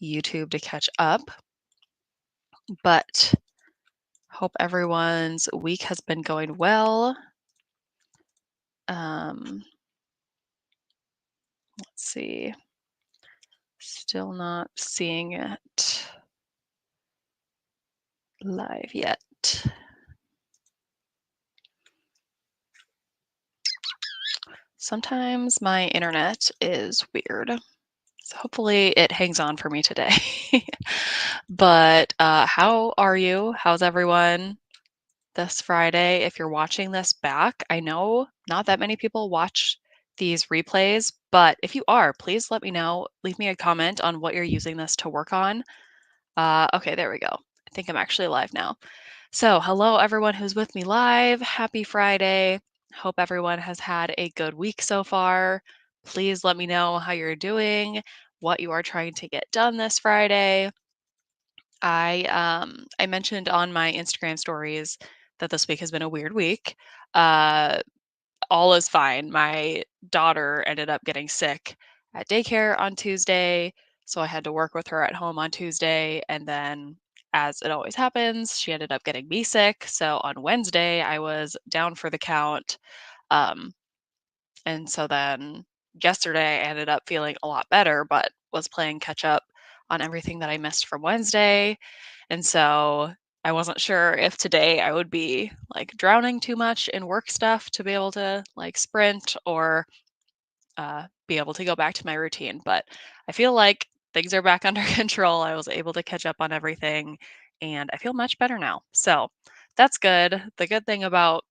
YouTube to catch up, but hope everyone's week has been going well. Let's see. Still not seeing it live yet. Sometimes my internet is weird. So hopefully it hangs on for me today. But how are you? How's everyone this Friday? If you're watching this back, I know not that many people watch these replays, but if you are, please let me know. Leave me a comment on what you're using this to work on. Okay, there we go. I think I'm actually live now. So, hello everyone who's with me live. Happy Friday. Hope everyone has had a good week so far. Please let me know how you're doing, what you are trying to get done this Friday. I mentioned on my Instagram stories that this week has been a weird week. All is fine. My daughter ended up getting sick at daycare on Tuesday, so I had to work with her at home on Tuesday, and then as it always happens, she ended up getting me sick. So on Wednesday, I was down for the count. Um, and so then yesterday, I ended up feeling a lot better, but was playing catch up on everything that I missed from Wednesday. And so I wasn't sure if today I would be like drowning too much in work stuff to be able to like sprint or be able to go back to my routine. But I feel like things are back under control. I was able to catch up on everything and I feel much better now. So that's good. The good thing about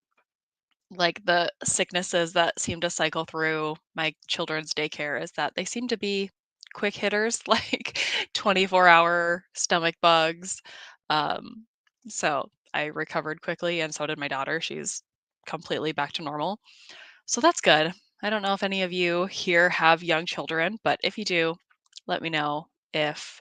like the sicknesses that seem to cycle through my children's daycare is that they seem to be quick hitters, like 24-hour stomach bugs. Um, so I recovered quickly, and so did my daughter. She's completely back to normal. So that's good. I don't know if any of you here have young children, but if you do, let me know if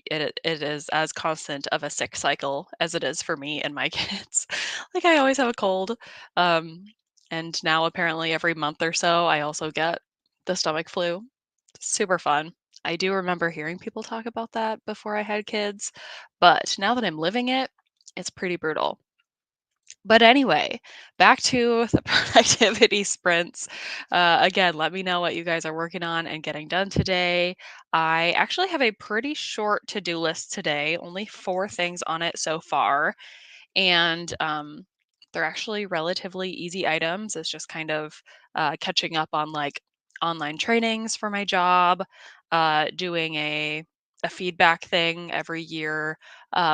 it is as constant of a sick cycle as it is for me and my kids. Like I always have a cold. Um, and now apparently every month or so I also get the stomach flu. Super fun. I do remember hearing people talk about that before I had kids, but now that I'm living it, it's pretty brutal. But anyway, back to the productivity sprints. Again, let me know what you guys are working on and getting done today. I actually have a pretty short to do list today, only 4 things on it so far. And they're actually relatively easy items. It's just kind of catching up on like online trainings for my job, doing a feedback thing every year.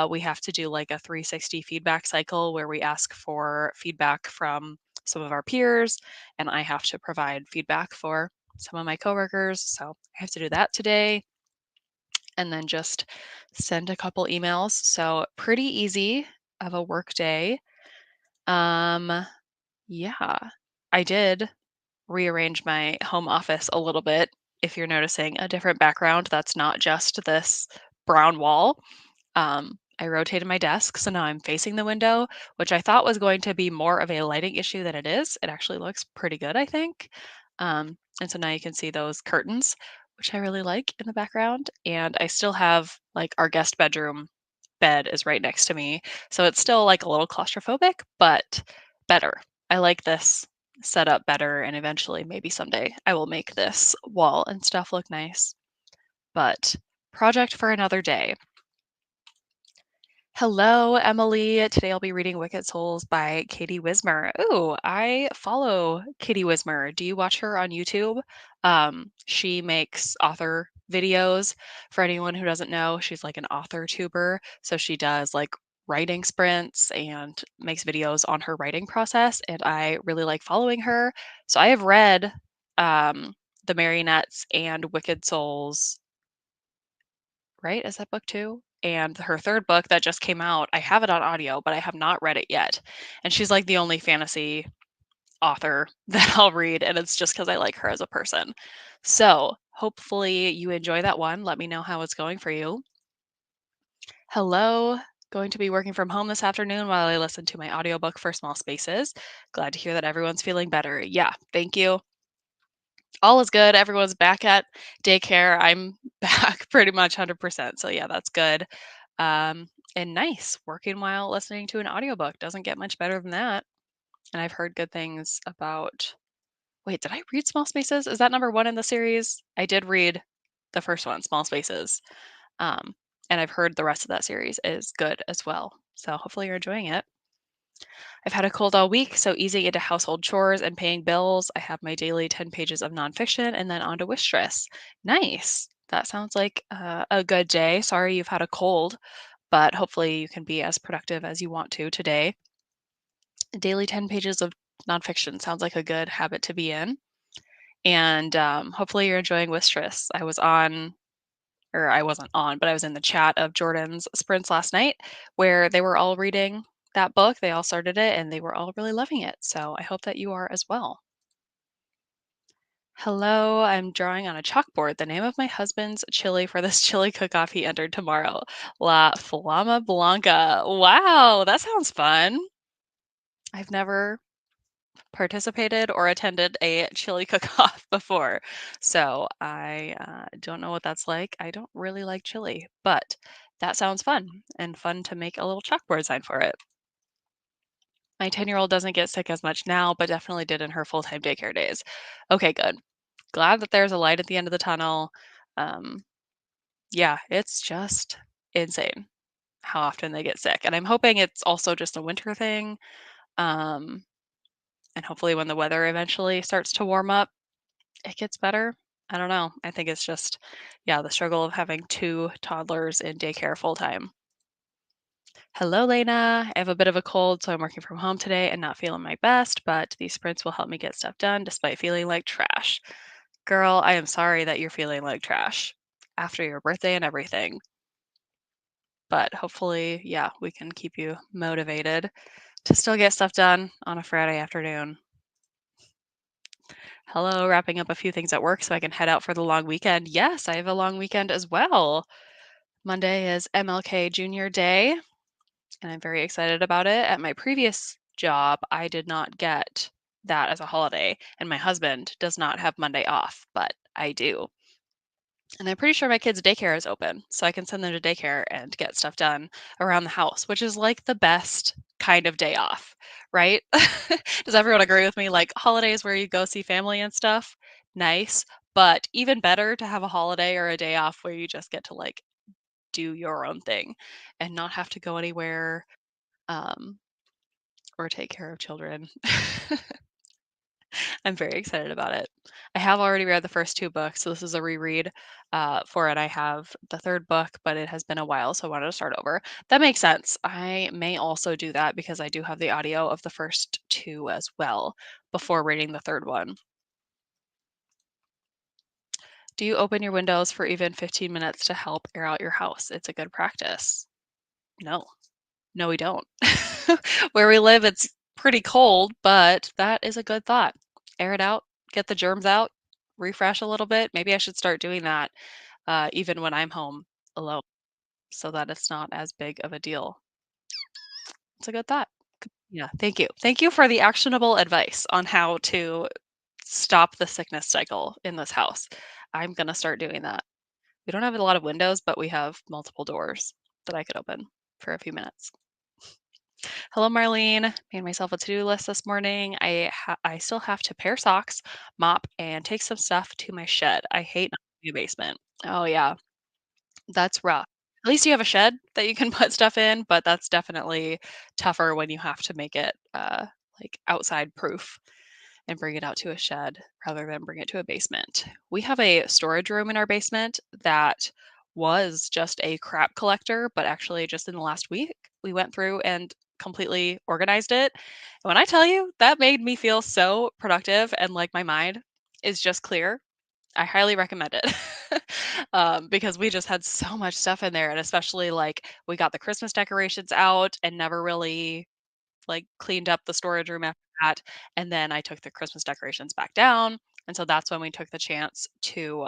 We have to do like a 360 feedback cycle where we ask for feedback from some of our peers, and I have to provide feedback for some of my coworkers. So I have to do that today and then just send a couple emails. So pretty easy of a work day. Um, yeah, I did rearrange my home office a little bit. If you're noticing a different background, that's not just this brown wall. I rotated my desk, so now I'm facing the window, which I thought was going to be more of a lighting issue than it is. It actually looks pretty good, I think. And so now you can see those curtains, which I really like in the background. And I still have like our guest bedroom bed is right next to me. So it's still like a little claustrophobic, but better. I like this setup better. And eventually, maybe someday, I will make this wall and stuff look nice. But project for another day. Hello, Emily. Today I'll be reading Wicked Souls by Katie Wismer. Ooh, I follow Katie Wismer. Do you watch her on YouTube? She makes author videos. For anyone who doesn't know, she's like an author tuber. So she does like writing sprints and makes videos on her writing process. And I really like following her. So I have read The Marionettes and Wicked Souls, right? Is that book 2? And her 3rd book that just came out, I have it on audio, but I have not read it yet. And she's like the only fantasy author that I'll read, and it's just because I like her as a person. So hopefully you enjoy that one. Let me know how it's going for you. Hello. Going to be working from home this afternoon while I listen to my audiobook for Small Spaces. Glad to hear that everyone's feeling better. Yeah, thank you. All is good. Everyone's back at daycare. I'm back pretty much 100%. So yeah, that's good. And nice working while listening to an audiobook. Doesn't get much better than that. And I've heard good things about. Wait, did I read Small Spaces? Is that number one in the series? I did read the first one, Small Spaces. Um, and I've heard the rest of that series is good as well. So hopefully you're enjoying it. I've had a cold all week, so easing into household chores and paying bills. I have my daily 10 pages of nonfiction and then on to wish stress. Nice. That sounds like a good day. Sorry you've had a cold, but hopefully you can be as productive as you want to today. Daily 10 pages of nonfiction sounds like a good habit to be in. And hopefully you're enjoying Wistress. I wasn't on, but I was in the chat of Jordyn's sprints last night where they were all reading that book. They all started it and they were all really loving it. So I hope that you are as well. Hello, I'm drawing on a chalkboard the name of my husband's chili for this chili cook-off he entered tomorrow. La Flama Blanca. Wow, that sounds fun. I've never participated or attended a chili cook-off before, so I don't know what that's like. I don't really like chili, but that sounds fun and fun to make a little chalkboard sign for it. My 10-year-old doesn't get sick as much now, but definitely did in her full-time daycare days. Okay, good. Glad that there's a light at the end of the tunnel. Um, yeah, it's just insane how often they get sick, and I'm hoping it's also just a winter thing. Um, and hopefully, when the weather eventually starts to warm up, it gets better. I don't know. I think it's just, yeah, the struggle of having two toddlers in daycare full time. Hello, Lena. I have a bit of a cold, so I'm working from home today and not feeling my best, but these sprints will help me get stuff done despite feeling like trash. Girl, I am sorry that you're feeling like trash after your birthday and everything. But hopefully, yeah, we can keep you motivated to still get stuff done on a Friday afternoon. Hello, wrapping up a few things at work so I can head out for the long weekend. Yes, I have a long weekend as well. Monday is MLK Junior Day, and I'm very excited about it. At my previous job, I did not get that as a holiday, and my husband does not have Monday off, but I do. And I'm pretty sure my kids' daycare is open, so I can send them to daycare and get stuff done around the house, which is like the best kind of day off, right? Does everyone agree with me? Like holidays where you go see family and stuff, nice, but even better to have a holiday or a day off where you just get to like do your own thing and not have to go anywhere um, or take care of children. I'm very excited about it. I have already read the first 2 books, so this is a reread, for it. I have the 3rd book, but it has been a while, so I wanted to start over. That makes sense. I may also do that because I do have the audio of the first 2 as well before reading the 3rd one. Do you open your windows for even 15 minutes to help air out your house? It's a good practice. No. No, we don't. Where we live, it's pretty cold, but that is a good thought. Air it out, get the germs out, refresh a little bit. Maybe I should start doing that even when I'm home alone so that it's not as big of a deal. It's a good thought. Yeah, thank you. Thank you for the actionable advice on how to stop the sickness cycle in this house. I'm going to start doing that. We don't have a lot of windows, but we have multiple doors that I could open for a few minutes. Hello, Marlene. Made myself a to-do list this morning. I still have to pair socks, mop, and take some stuff to my shed. I hate not having a basement. Oh yeah, that's rough. At least you have a shed that you can put stuff in, but that's definitely tougher when you have to make it like outside proof and bring it out to a shed rather than bring it to a basement. We have a storage room in our basement that was just a crap collector, but actually just in the last week, we went through and completely organized it. And when I tell you, that made me feel so productive and like my mind is just clear. I highly recommend it because we just had so much stuff in there. And especially like we got the Christmas decorations out and never really like, cleaned up the storage room after that, and then I took the Christmas decorations back down, and so that's when we took the chance to,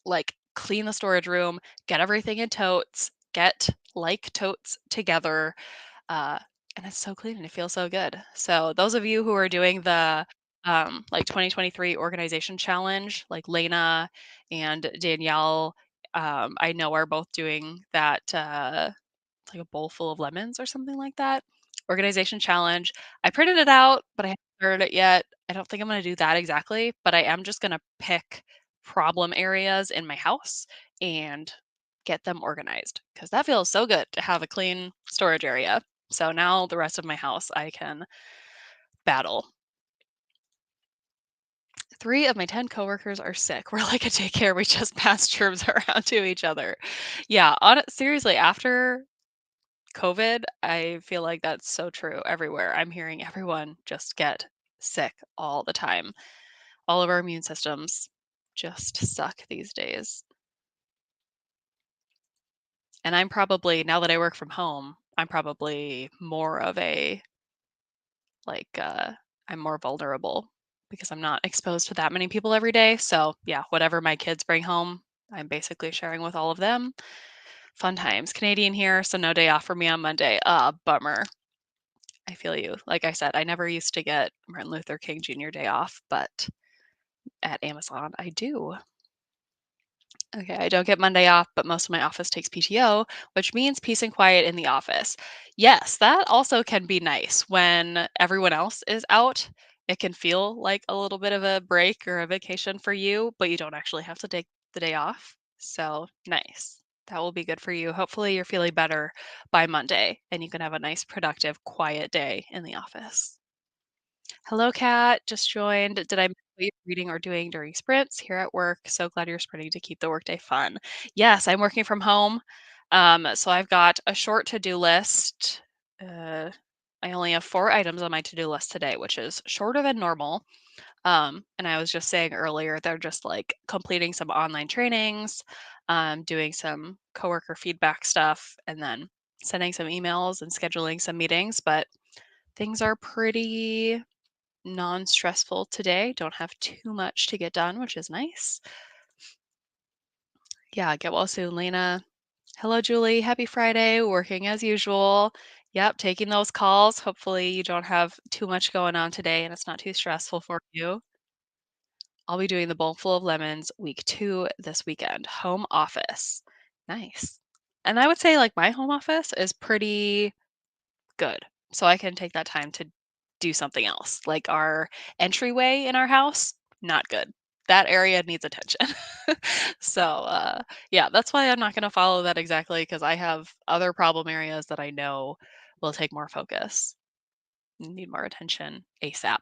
like, clean the storage room, get everything in totes, get, like, totes together, uh, and it's so clean and it feels so good. So those of you who are doing the like 2023 organization challenge. Like Lena and Danielle, I know are both doing that. It's like a bowl full of lemons or something like that. Organization challenge. I printed it out, but I haven't started it yet. I don't think I'm going to do that exactly, but I am just going to pick problem areas in my house and get them organized because that feels so good to have a clean storage area. So now the rest of my house I can battle. 3 of my 10 coworkers are sick. We're like a daycare. We just pass germs around to each other. Yeah, seriously, after COVID, I feel like that's so true everywhere. I'm hearing everyone just get sick all the time. All of our immune systems just suck these days. And I'm probably, now that I work from home, I'm probably more of a, like, I'm more vulnerable because I'm not exposed to that many people every day. So, yeah, whatever my kids bring home, I'm basically sharing with all of them. Fun times. Canadian here, so no day off for me on Monday. Bummer. I feel you. Like I said, I never used to get Martin Luther King Jr. Day off, but at Amazon, I do. Okay, I don't get Monday off, but most of my office takes PTO, which means peace and quiet in the office. Yes, that also can be nice when everyone else is out. It can feel like a little bit of a break or a vacation for you, but you don't actually have to take the day off. So nice. That will be good for you. Hopefully, you're feeling better by Monday and you can have a nice, productive, quiet day in the office. Hello, Kat. Just joined. Did I miss what you're reading or doing during sprints here at work? So glad you're sprinting to keep the workday fun. Yes, I'm working from home. So I've got a short to-do list. Uh, I only have 4 items on my to-do list today, which is shorter than normal. And I was just saying earlier, they're just like completing some online trainings, doing some coworker feedback stuff, and then sending some emails and scheduling some meetings. But things are pretty non-stressful today. Don't have too much to get done, which is nice. Yeah, get well soon, Lena. Hello, Julie. Happy Friday. Working as usual. Yep, taking those calls. Hopefully, you don't have too much going on today and it's not too stressful for you. I'll be doing the bowl full of lemons week 2 this weekend. Home office. Nice. And I would say like my home office is pretty good. So I can take that time to do something else. Like our entryway in our house, not good. That area needs attention. So, yeah, that's why I'm not going to follow that exactly because I have other problem areas that I know will take more focus, need more attention ASAP.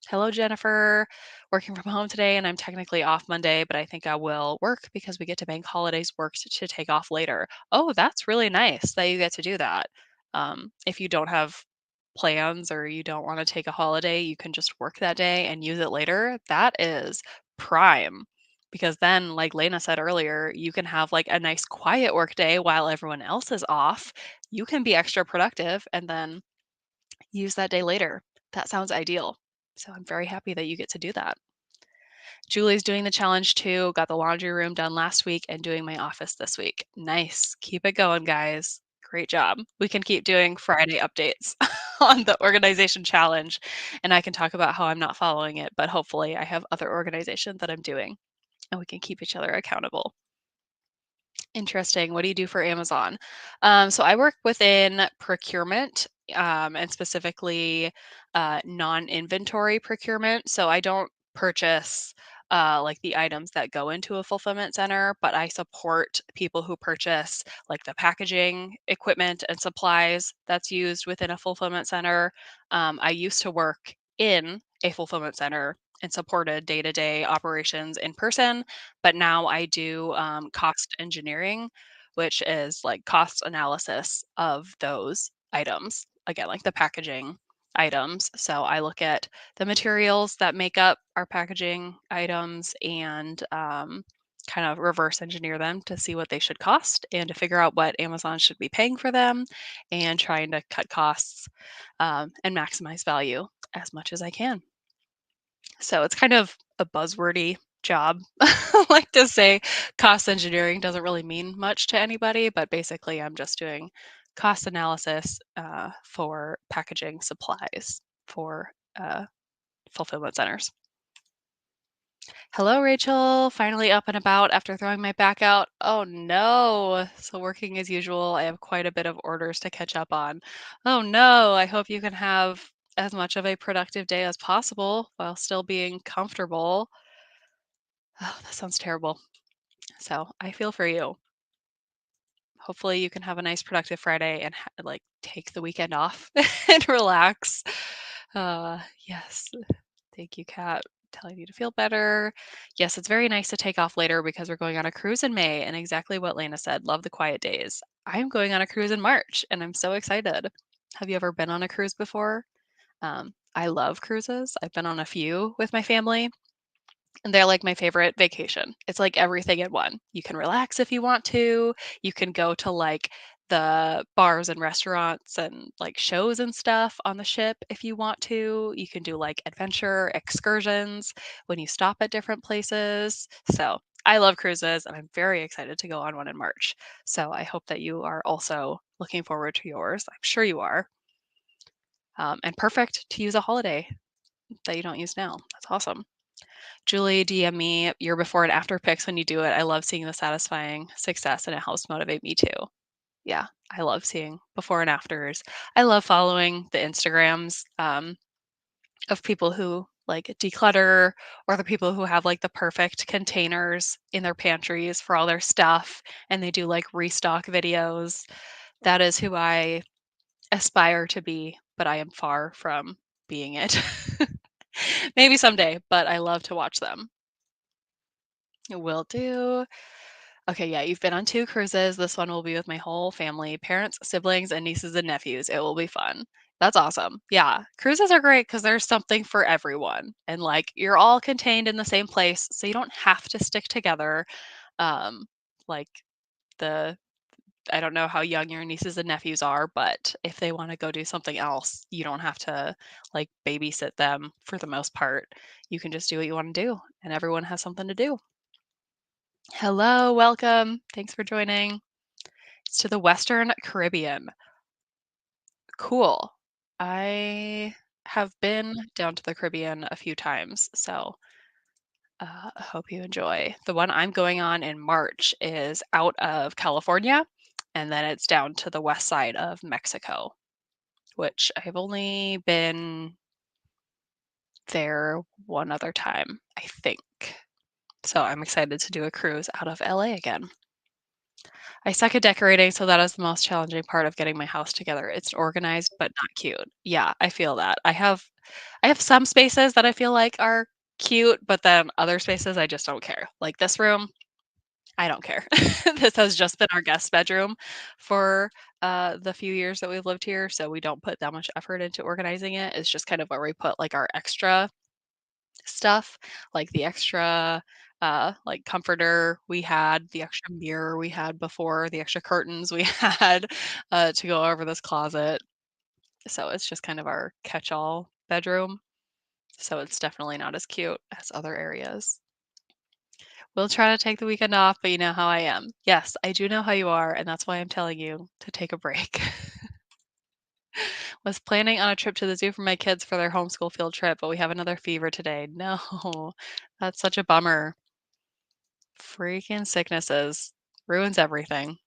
Hello, Jennifer. Working from home today, and I'm technically off Monday, but I think I will work because we get to bank holidays work to take off later. Oh, that's really nice that you get to do that. If you don't have plans or you don't want to take a holiday, you can just work that day and use it later. That is prime. Because then, like Lena said earlier, you can have like a nice quiet work day while everyone else is off. You can be extra productive and then use that day later. That sounds ideal. So I'm very happy that you get to do that. Julie's doing the challenge too. Got the laundry room done last week and doing my office this week. Nice. Keep it going, guys. Great job. We can keep doing Friday updates on the organization challenge, and I can talk about how I'm not following it, but hopefully I have other organization that I'm doing, and we can keep each other accountable. Interesting. What do you do for Amazon? So I work within procurement, and specifically non-inventory procurement. So I don't purchase like the items that go into a fulfillment center, but I support people who purchase like the packaging equipment and supplies that's used within a fulfillment center. I used to work in a fulfillment center and supported day-to-day operations in person, but now I do cost engineering, which is like cost analysis of those items. Again, like the packaging items. So I look at the materials that make up our packaging items and kind of reverse engineer them to see what they should cost and to figure out what Amazon should be paying for them and trying to cut costs and maximize value as much as I can. So it's kind of a buzzwordy job. I like to say cost engineering doesn't really mean much to anybody, but basically I'm just doing cost analysis for packaging supplies for fulfillment centers. Hello, Rachel. Finally up and about after throwing my back out. Oh no. So, working as usual, I have quite a bit of orders to catch up on. Oh no. I hope you can have as much of a productive day as possible while still being comfortable. Oh, that sounds terrible. So, I feel for you. Hopefully, you can have a nice, productive Friday and like take the weekend off and relax. Yes. Thank you, Kat. Telling you to feel better. Yes, it's very nice to take off later because we're going on a cruise in May, and exactly what Lena said. Love the quiet days. I'm going on a cruise in March, and I'm so excited. Have you ever been on a cruise before? I love cruises. I've been on a few with my family, and they're like my favorite vacation. It's like everything in one. You can relax if you want to. You can go to like the bars and restaurants and like shows and stuff on the ship if you want to. You can do like adventure excursions when you stop at different places. So I love cruises and I'm very excited to go on one in March. So I hope that you are also looking forward to yours. I'm sure you are. And perfect to use a holiday that you don't use now. That's awesome. Julie, DM me your before and after pics when you do it. I love seeing the satisfying success and it helps motivate me too. Yeah, I love seeing before and afters. I love following the Instagrams of people who like declutter or the people who have like the perfect containers in their pantries for all their stuff and they do like restock videos. That is who I aspire to be, but I am far from being it. Maybe someday, but I love to watch them. Will do. Okay, yeah, you've been on 2 cruises. This one will be with my whole family, parents, siblings, and nieces and nephews. It will be fun. That's awesome. Yeah, cruises are great because there's something for everyone, and, like, you're all contained in the same place, so you don't have to stick together. Um, like, the I don't know how young your nieces and nephews are, but if they wanna go do something else, you don't have to, like, babysit them for the most part. You can just do what you wanna do, and everyone has something to do. Hello, welcome. Thanks for joining. It's to the Western Caribbean. Cool. I have been down to the Caribbean a few times, so I hope you enjoy. The one I'm going on in March is out of California, and then it's down to the west side of Mexico, which I've only been there one other time, I think. So I'm excited to do a cruise out of LA again. I suck at decorating, so that is the most challenging part of getting my house together. It's organized but not cute. Yeah, I feel that. I have some spaces that I feel like are cute, but then other spaces I just don't care. Like this room, I don't care. This has just been our guest bedroom for the few years that we've lived here, so we don't put that much effort into organizing it. It's just kind of where we put like our extra stuff, like the extra, like, comforter we had, the extra mirror we had before, the extra curtains we had, to go over this closet. So it's just kind of our catch-all bedroom. So it's definitely not as cute as other areas. We'll try to take the weekend off, but you know how I am. Yes, I do know how you are, and that's why I'm telling you to take a break. Was planning on a trip to the zoo for my kids for their homeschool field trip, but we have another fever today. No, that's such a bummer. Freaking sicknesses. Ruins everything.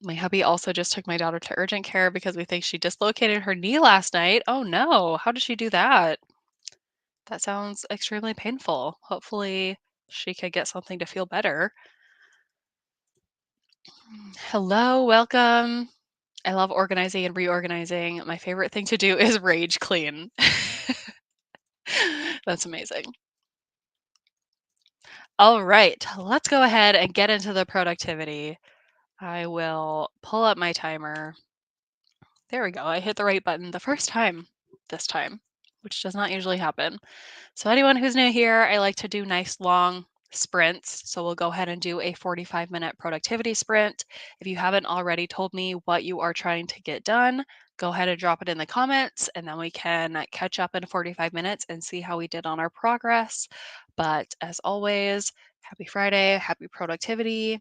My hubby also just took my daughter to urgent care because we think she dislocated her knee last night. Oh no, how did she do that? That sounds extremely painful. Hopefully, she could get something to feel better. Hello, welcome. I love organizing and reorganizing. My favorite thing to do is rage clean. That's amazing. All right, let's go ahead and get into the productivity. I will pull up my timer. There we go. I hit the right button the first time this time, which does not usually happen. So, anyone who's new here, I like to do nice long sprints. So, we'll go ahead and do a 45-minute productivity sprint. If you haven't already told me what you are trying to get done, go ahead and drop it in the comments, and then we can catch up in 45 minutes and see how we did on our progress. But as always, happy Friday, happy productivity.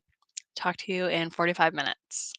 Talk to you in 45 minutes.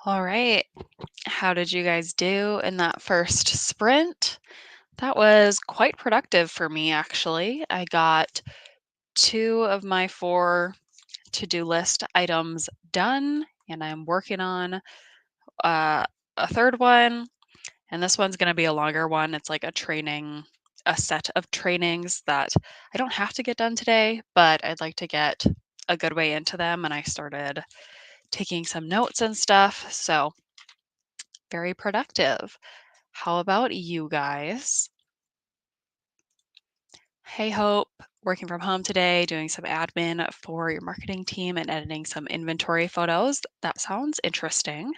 All right. How did you guys do in that first sprint? That was quite productive for me, actually. I got two of my four to do list items done, and I'm working on uh, a third one. And this one's going to be a longer one. It's like a set of trainings that I don't have to get done today, but I'd like to get a good way into them. And I started taking some notes and stuff. So, very productive. How about you guys? Hey, Hope, working from home today, doing some admin for your marketing team and editing some inventory photos. That sounds interesting.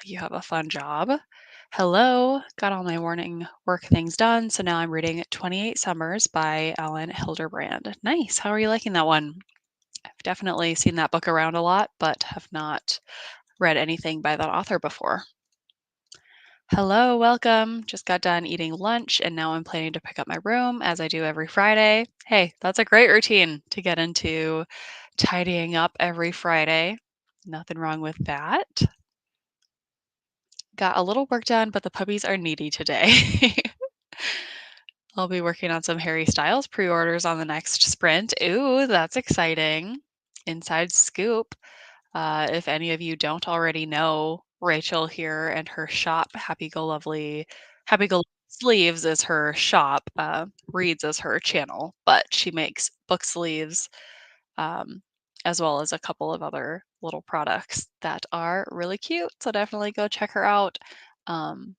You have a fun job. Hello, got all my morning work things done. So now I'm reading 28 Summers by Alan Hilderbrand. Nice. How are you liking that one? I've definitely seen that book around a lot, but have not read anything by that author before. Hello, welcome. Just got done eating lunch and now I'm planning to pick up my room as I do every Friday. Hey, that's a great routine to get into tidying up every Friday. Nothing wrong with that. Got a little work done, but the puppies are needy today. I'll be working on some Harry Styles pre-orders on the next sprint. Ooh, that's exciting. Inside scoop. If any of you don't already know, Rachel here and her shop, Happy Go Sleeves is her shop. Reads is her channel, but she makes book sleeves um, as well as a couple of other little products that are really cute. So definitely go check her out. Um,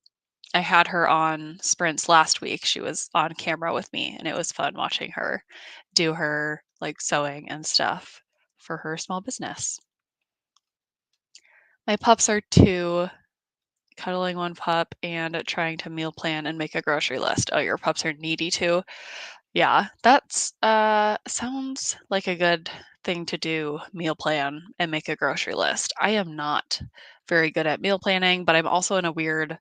I had her on sprints last week. She was on camera with me, and it was fun watching her do her like sewing and stuff for her small business. My pups are two, cuddling one pup and trying to meal plan and make a grocery list. Oh, your pups are needy too. Yeah, that's sounds like a good thing to do, meal plan and make a grocery list. I am not very good at meal planning, but I'm also in a weird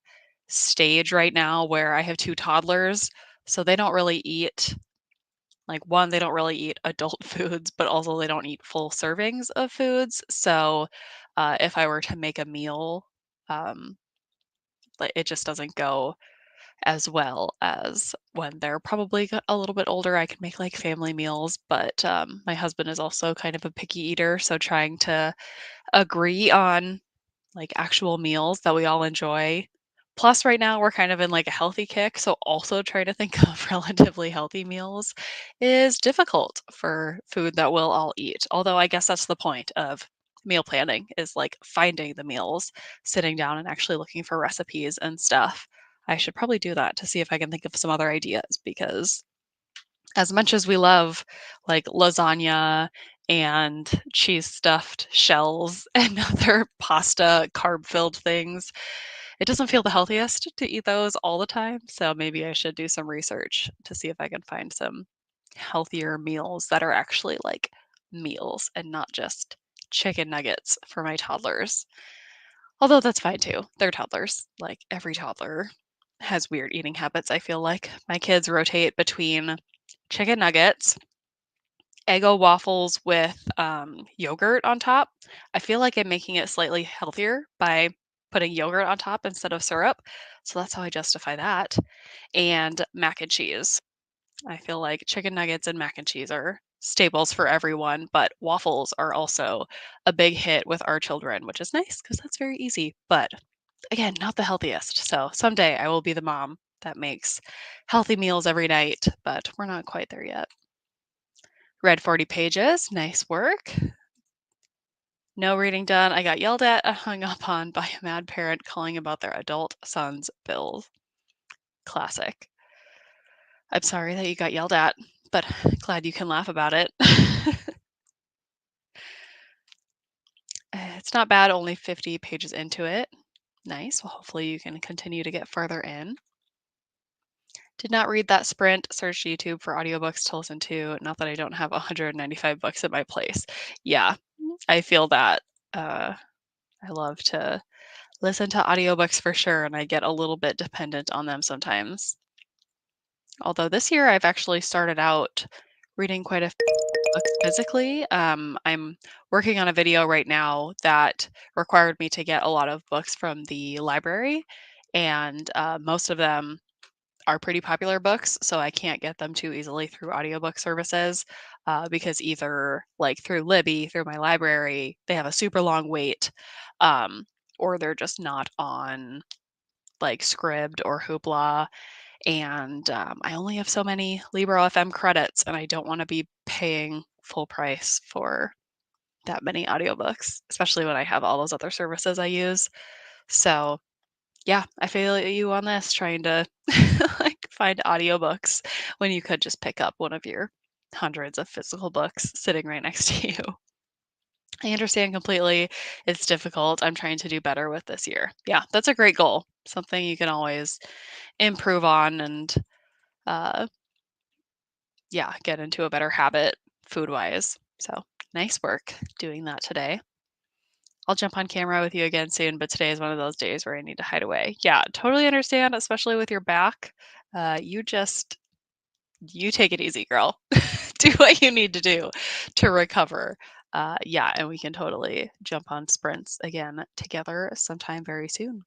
stage right now where I have two toddlers, so they don't really eat like one, they don't really eat adult foods, but also they don't eat full servings of foods. So, if I were to make a meal, um, like it just doesn't go as well as when they're probably a little bit older. I can make like family meals, but my husband is also kind of a picky eater, so trying to agree on like actual meals that we all enjoy. Plus, right now we're kind of in like a healthy kick, so also trying to think of relatively healthy meals is difficult for food that we'll all eat. Although I guess that's the point of meal planning is like finding the meals, sitting down and actually looking for recipes and stuff. I should probably do that to see if I can think of some other ideas because as much as we love like lasagna and cheese stuffed shells and other pasta carb filled things, it doesn't feel the healthiest to eat those all the time. So maybe I should do some research to see if I can find some healthier meals that are actually like meals and not just chicken nuggets for my toddlers. Although that's fine too. They're toddlers. Like every toddler has weird eating habits. I feel like my kids rotate between chicken nuggets, Eggo waffles with yogurt on top. I feel like I'm making it slightly healthier by putting yogurt on top instead of syrup. So that's how I justify that. And mac and cheese. I feel like chicken nuggets and mac and cheese are staples for everyone, but waffles are also a big hit with our children, which is nice because that's very easy. But again, not the healthiest. So someday I will be the mom that makes healthy meals every night, but we're not quite there yet. Read 40 pages. Nice work. No reading done. I got yelled at and hung up on by a mad parent calling about their adult son's bills. Classic. I'm sorry that you got yelled at, but glad you can laugh about it. It's not bad, only 50 pages into it. Nice. Well, hopefully you can continue to get further in. Did not read that sprint. Searched YouTube for audiobooks to listen to. Not that I don't have 195 books at my place. Yeah, I feel that. I love to listen to audiobooks for sure, and I get a little bit dependent on them sometimes. Although this year I've actually started out reading quite a books physically. I'm working on a video right now that required me to get a lot of books from the library, and most of them are pretty popular books, so I can't get them too easily through audiobook services because either like through Libby, through my library, they have a super long wait, um, or they're just not on like Scribd or Hoopla. And I only have so many Libro FM credits, and I don't want to be paying full price for that many audiobooks, especially when I have all those other services I use. So yeah, I feel you on this, trying to like find audiobooks when you could just pick up one of your hundreds of physical books sitting right next to you. I understand completely. It's difficult. I'm trying to do better with this year. Yeah, that's a great goal. Something you can always improve on and uh yeah, get into a better habit food wise. So nice work doing that today. I'll jump on camera with you again soon, but today is one of those days where I need to hide away. Yeah, totally understand, especially with your back. You take it easy, girl. Do what you need to do to recover. Yeah, and we can totally jump on sprints again together sometime very soon.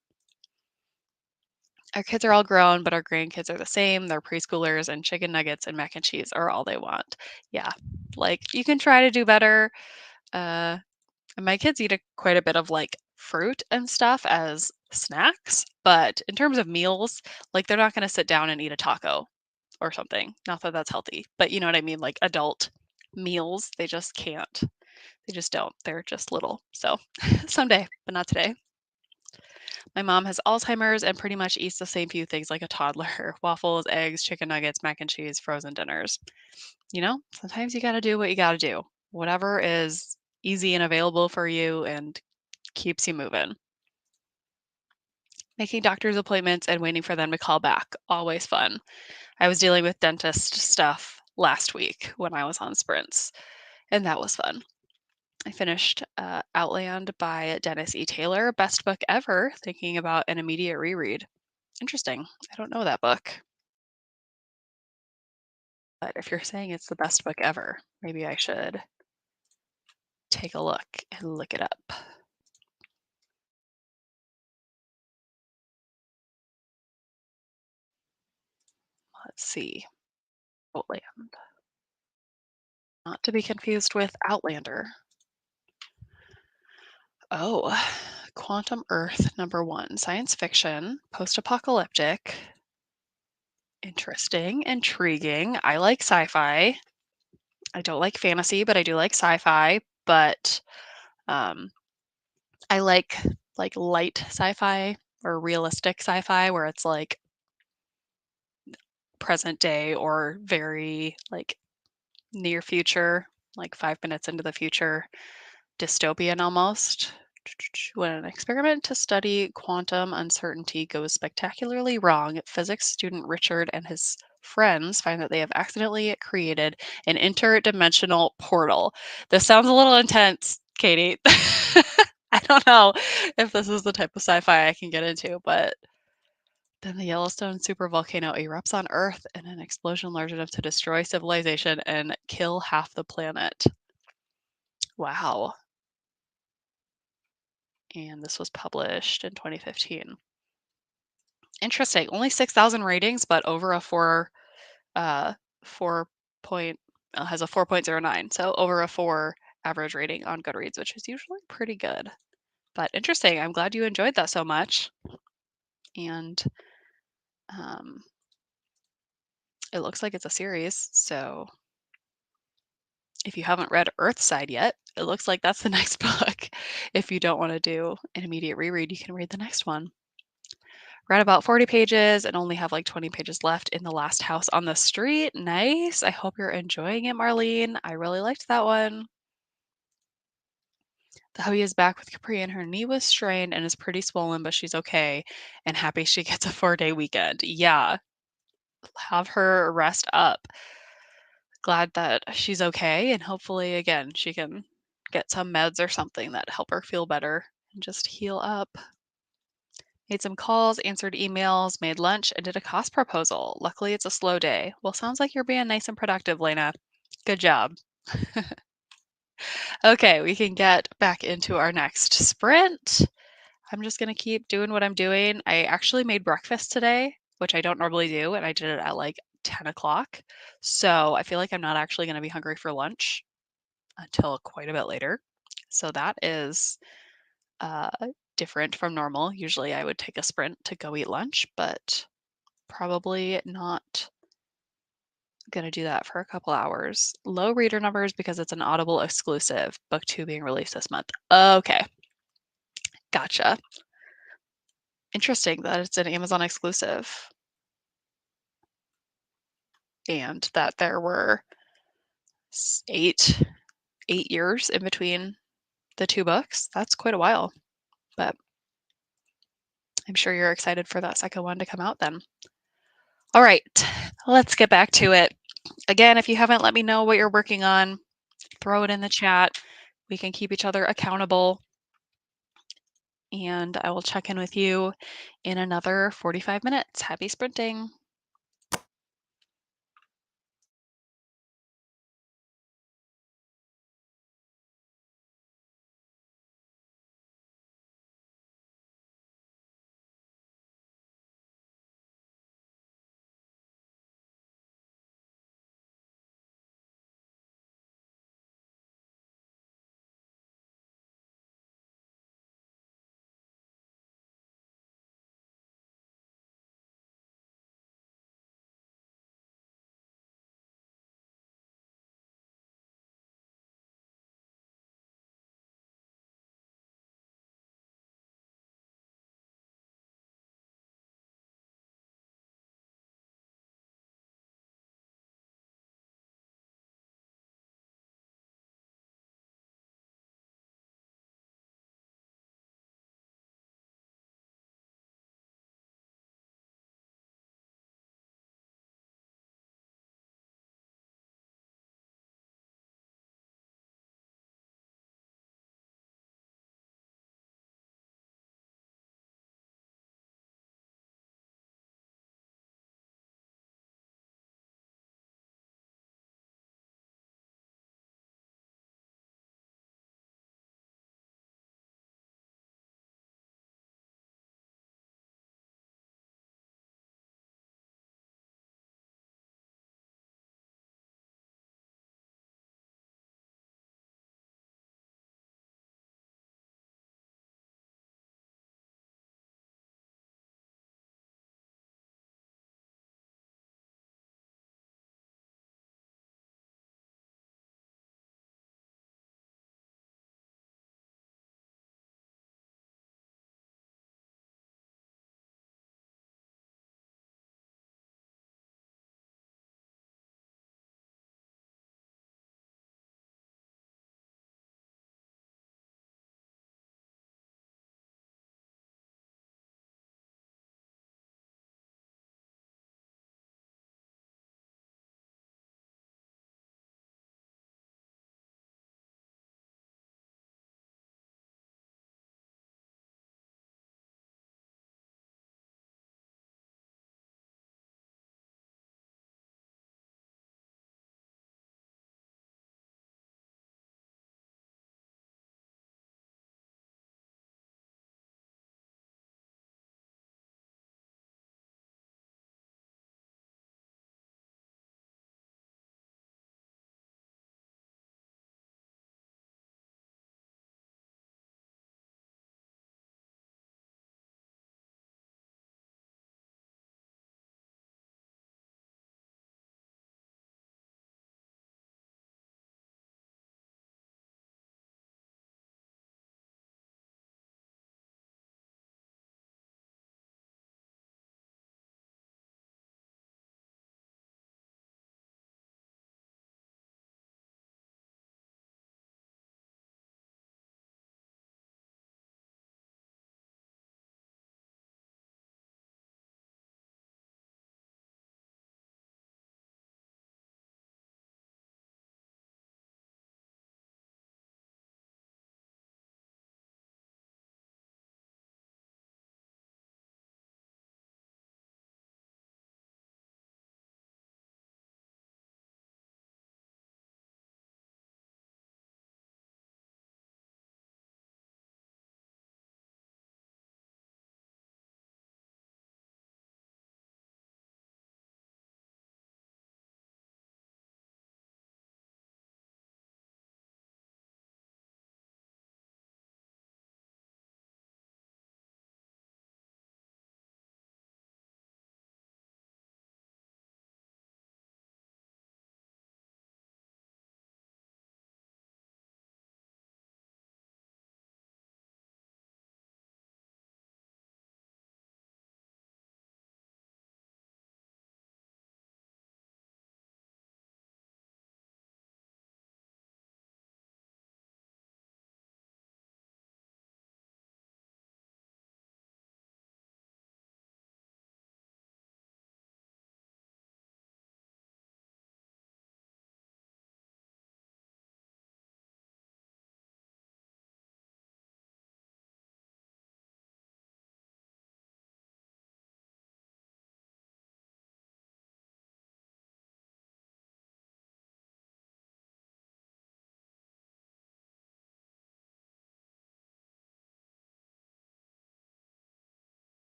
Our kids are all grown, but our grandkids are the same. They're preschoolers, and chicken nuggets and mac and cheese are all they want. Yeah, like you can try to do better. Uh, and my kids eat quite a bit of like fruit and stuff as snacks, but in terms of meals, like they're not going to sit down and eat a taco or something. Not that that's healthy, but you know what I mean? Like adult meals, they just can't. They just don't. They're just little. So someday, but not today. My mom has Alzheimer's and pretty much eats the same few things like a toddler: waffles, eggs, chicken nuggets, mac and cheese, frozen dinners. Sometimes you got to do what you got to do. Whatever is easy and available for you and keeps you moving. Making doctor's appointments and waiting for them to call back, always fun. I was dealing with dentist stuff last week when I was on sprints, and that was fun. I finished Outland by Dennis E. Taylor, best book ever, thinking about an immediate reread. Interesting. I don't know that book, but if you're saying it's the best book ever, maybe I should take a look and look it up. Let's see. Outland. Not to be confused with Outlander. Oh, Quantum Earth number one. Science fiction, post apocalyptic. Interesting, intriguing. I like sci fi. I don't like fantasy, but I do like sci fi. But um, I like light sci fi or realistic sci fi where it's like present day or very like near future, like 5 minutes into the future, dystopian almost. When an experiment to study quantum uncertainty goes spectacularly wrong, physics student Richard and his friends find that they have accidentally created an interdimensional portal. This sounds a little intense, Katie. I don't know if this is the type of sci fi I can get into, but then the Yellowstone supervolcano erupts on Earth in an explosion large enough to destroy civilization and kill half the planet. Wow. And this was published in 2015. Interesting. Only 6,000 ratings, but over a 4 point has a 4.09. So over a 4 average rating on Goodreads, which is usually pretty good. But interesting. I'm glad you enjoyed that so much. And um, it looks like it's a series. So if you haven't read Earthside yet, it looks like that's the next book. If you don't want to do an immediate reread, you can read the next one. Read about 40 pages and only have like 20 pages left in The Last House on the Street. Nice. I hope you're enjoying it, Marlene. I really liked that one. The hubby is back with Capri and her knee was strained and is pretty swollen, but she's okay and happy she gets a 4-day weekend. Yeah, have her rest up. Glad that she's okay, and hopefully, again, she can get some meds or something that help her feel better and just heal up. Made some calls, answered emails, made lunch, and did a cost proposal. Luckily, it's a slow day. Well, sounds like you're being nice and productive, Lena. Good job. Okay, we can get back into our next sprint. I'm just gonna keep doing what I'm doing. I actually made breakfast today, which I don't normally do, and I did it at like 10 o'clock. So I feel like I'm not actually gonna be hungry for lunch until quite a bit later. So that is uh, different from normal. Usually I would take a sprint to go eat lunch, but probably not gonna do that for a couple hours. Low reader numbers because it's an Audible exclusive. Book 2 being released this month. Okay, gotcha. Interesting that it's an Amazon exclusive and that there were 8 years in between the 2 books. That's quite a while, but I'm sure you're excited for that second one to come out then. All right, let's get back to it. Again, if you haven't let me know what you're working on, throw it in the chat. We can keep each other accountable, and I will check in with you in another 45 minutes. Happy sprinting.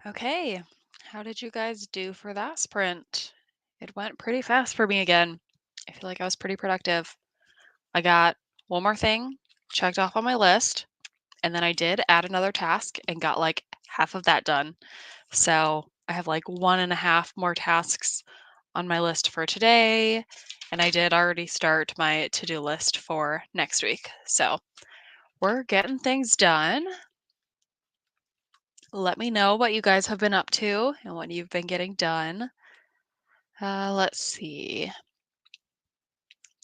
Okay, how did you guys do for that sprint? It went pretty fast for me again. I feel like I was pretty productive. I got one more thing checked off on my list, and then I did add another task and got like half of that done. So I have like one and a half more tasks on my list for today, and I did already start my to do list for next week. So we're getting things done. Let me know what you guys have been up to and what you've been getting done. Let's see.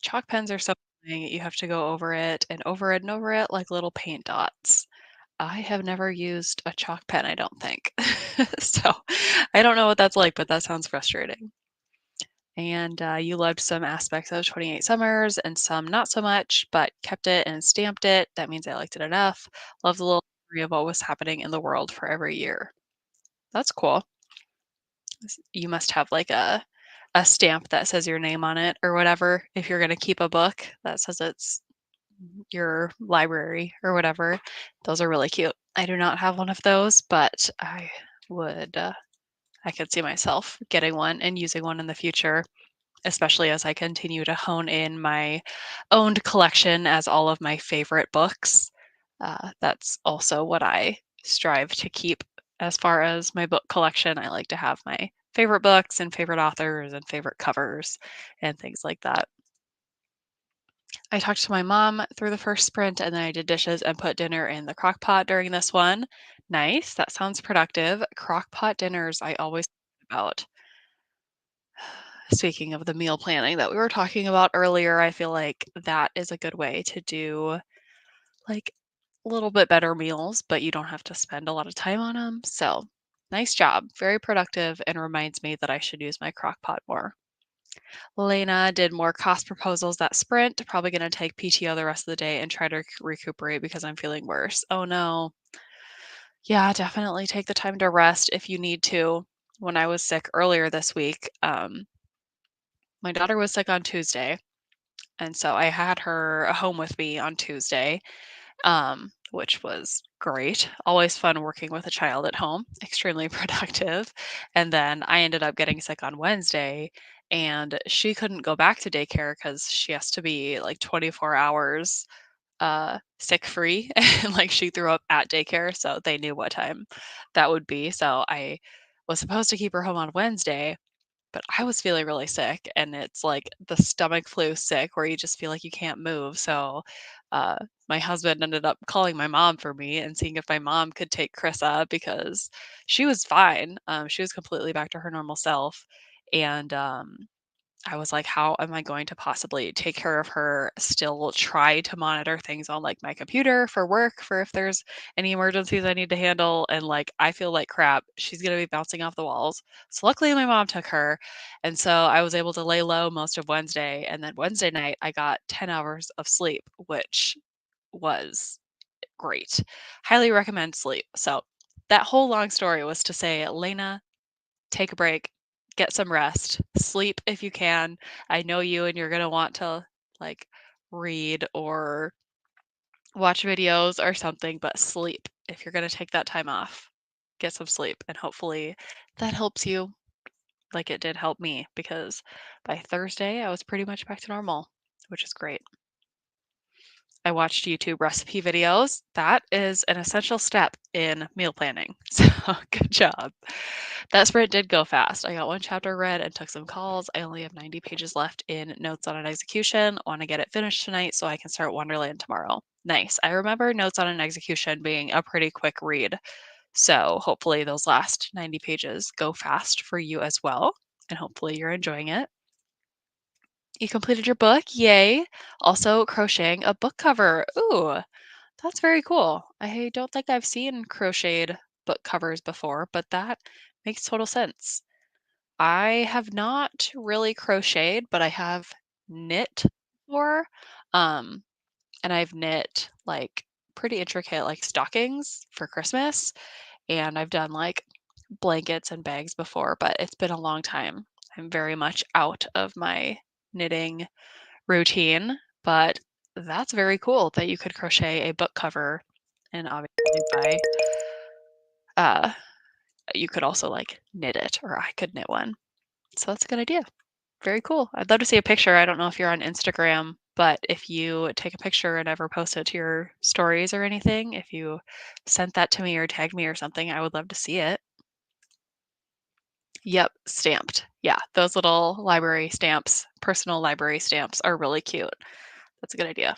Chalk pens are so annoying. You have to go over it and over it and over it like little paint dots. I have never used a chalk pen, I don't think. So I don't know what that's like, but that sounds frustrating. And you loved some aspects of 28 Summers and some not so much, but kept it and stamped it. That means I liked it enough. Love the little story of what was happening in the world for every year. That's cool. You must have like a stamp that says your name on it or whatever if you're going to keep a book that says it's your library or whatever. Those are really cute. I do not have one of those, but I could see myself getting one and using one in the future, especially as I continue to hone in my owned collection as all of my favorite books. That's also what I strive to keep as far as my book collection. I like to have my favorite books and favorite authors and favorite covers and things like that. I talked to my mom through the first sprint and then I did dishes and put dinner in the crock pot during this one. Nice. That sounds productive. Crock pot dinners, I always think about. Speaking of the meal planning that we were talking about earlier, I feel like that is a good way to do like a little bit better meals, but you don't have to spend a lot of time on them. So nice job. Very productive and reminds me that I should use my crock pot more. Lena did more cost proposals that sprint. Probably going to take PTO the rest of the day and try to recuperate because I'm feeling worse. Oh no. Yeah, definitely take the time to rest if you need to. When I was sick earlier this week, my daughter was sick on Tuesday. And so I had her home with me on Tuesday, which was great. Always fun working with a child at home, extremely productive. And then I ended up getting sick on Wednesday, and she couldn't go back to daycare because she has to be like 24 hours sick free. And like she threw up at daycare, so they knew what time that would be. So I was supposed to keep her home on Wednesday, but I was feeling really sick, and it's like the stomach flu sick where you just feel like you can't move. So, uh, my husband ended up calling my mom for me and seeing if my mom could take Krissa because she was fine. She was completely back to her normal self. And I was like, how am I going to possibly take care of her, still try to monitor things on like my computer for work, for if there's any emergencies I need to handle? And like, I feel like crap. She's going to be bouncing off the walls. So luckily, my mom took her. And so I was able to lay low most of Wednesday. And then Wednesday night, I got 10 hours of sleep, which was great. Highly recommend sleep. So that whole long story was to say, Lena, take a break, get some rest, sleep if you can. I know you and you're going to want to like read or watch videos or something, but sleep. If you're going to take that time off, get some sleep and hopefully that helps you like it did help me because by Thursday I was pretty much back to normal, which is great. I watched YouTube recipe videos. That is an essential step in meal planning. So good job. That sprint did go fast. I got one chapter read and took some calls. I only have 90 pages left in Notes on an Execution. Want to get it finished tonight so I can start Wonderland tomorrow. Nice. I remember Notes on an Execution being a pretty quick read. So hopefully those last 90 pages go fast for you as well. And hopefully you're enjoying it. You completed your book. Yay. Also crocheting a book cover. Ooh, that's very cool. I don't think I've seen crocheted book covers before, but that makes total sense. I have not really crocheted, but I have knit before. Um, and I've knit like pretty intricate like stockings for Christmas, and I've done like blankets and bags before, but it's been a long time. I'm very much out of my knitting routine, but that's very cool that you could crochet a book cover and obviously buy uh You could also, like, knit it, or I could knit one. So that's a good idea. Very cool. I'd love to see a picture. I don't know if you're on Instagram, but if you take a picture and ever post it to your stories or anything, if you sent that to me or tagged me or something, I would love to see it. Yep, stamped. Yeah, those little library stamps, personal library stamps are really cute. That's a good idea.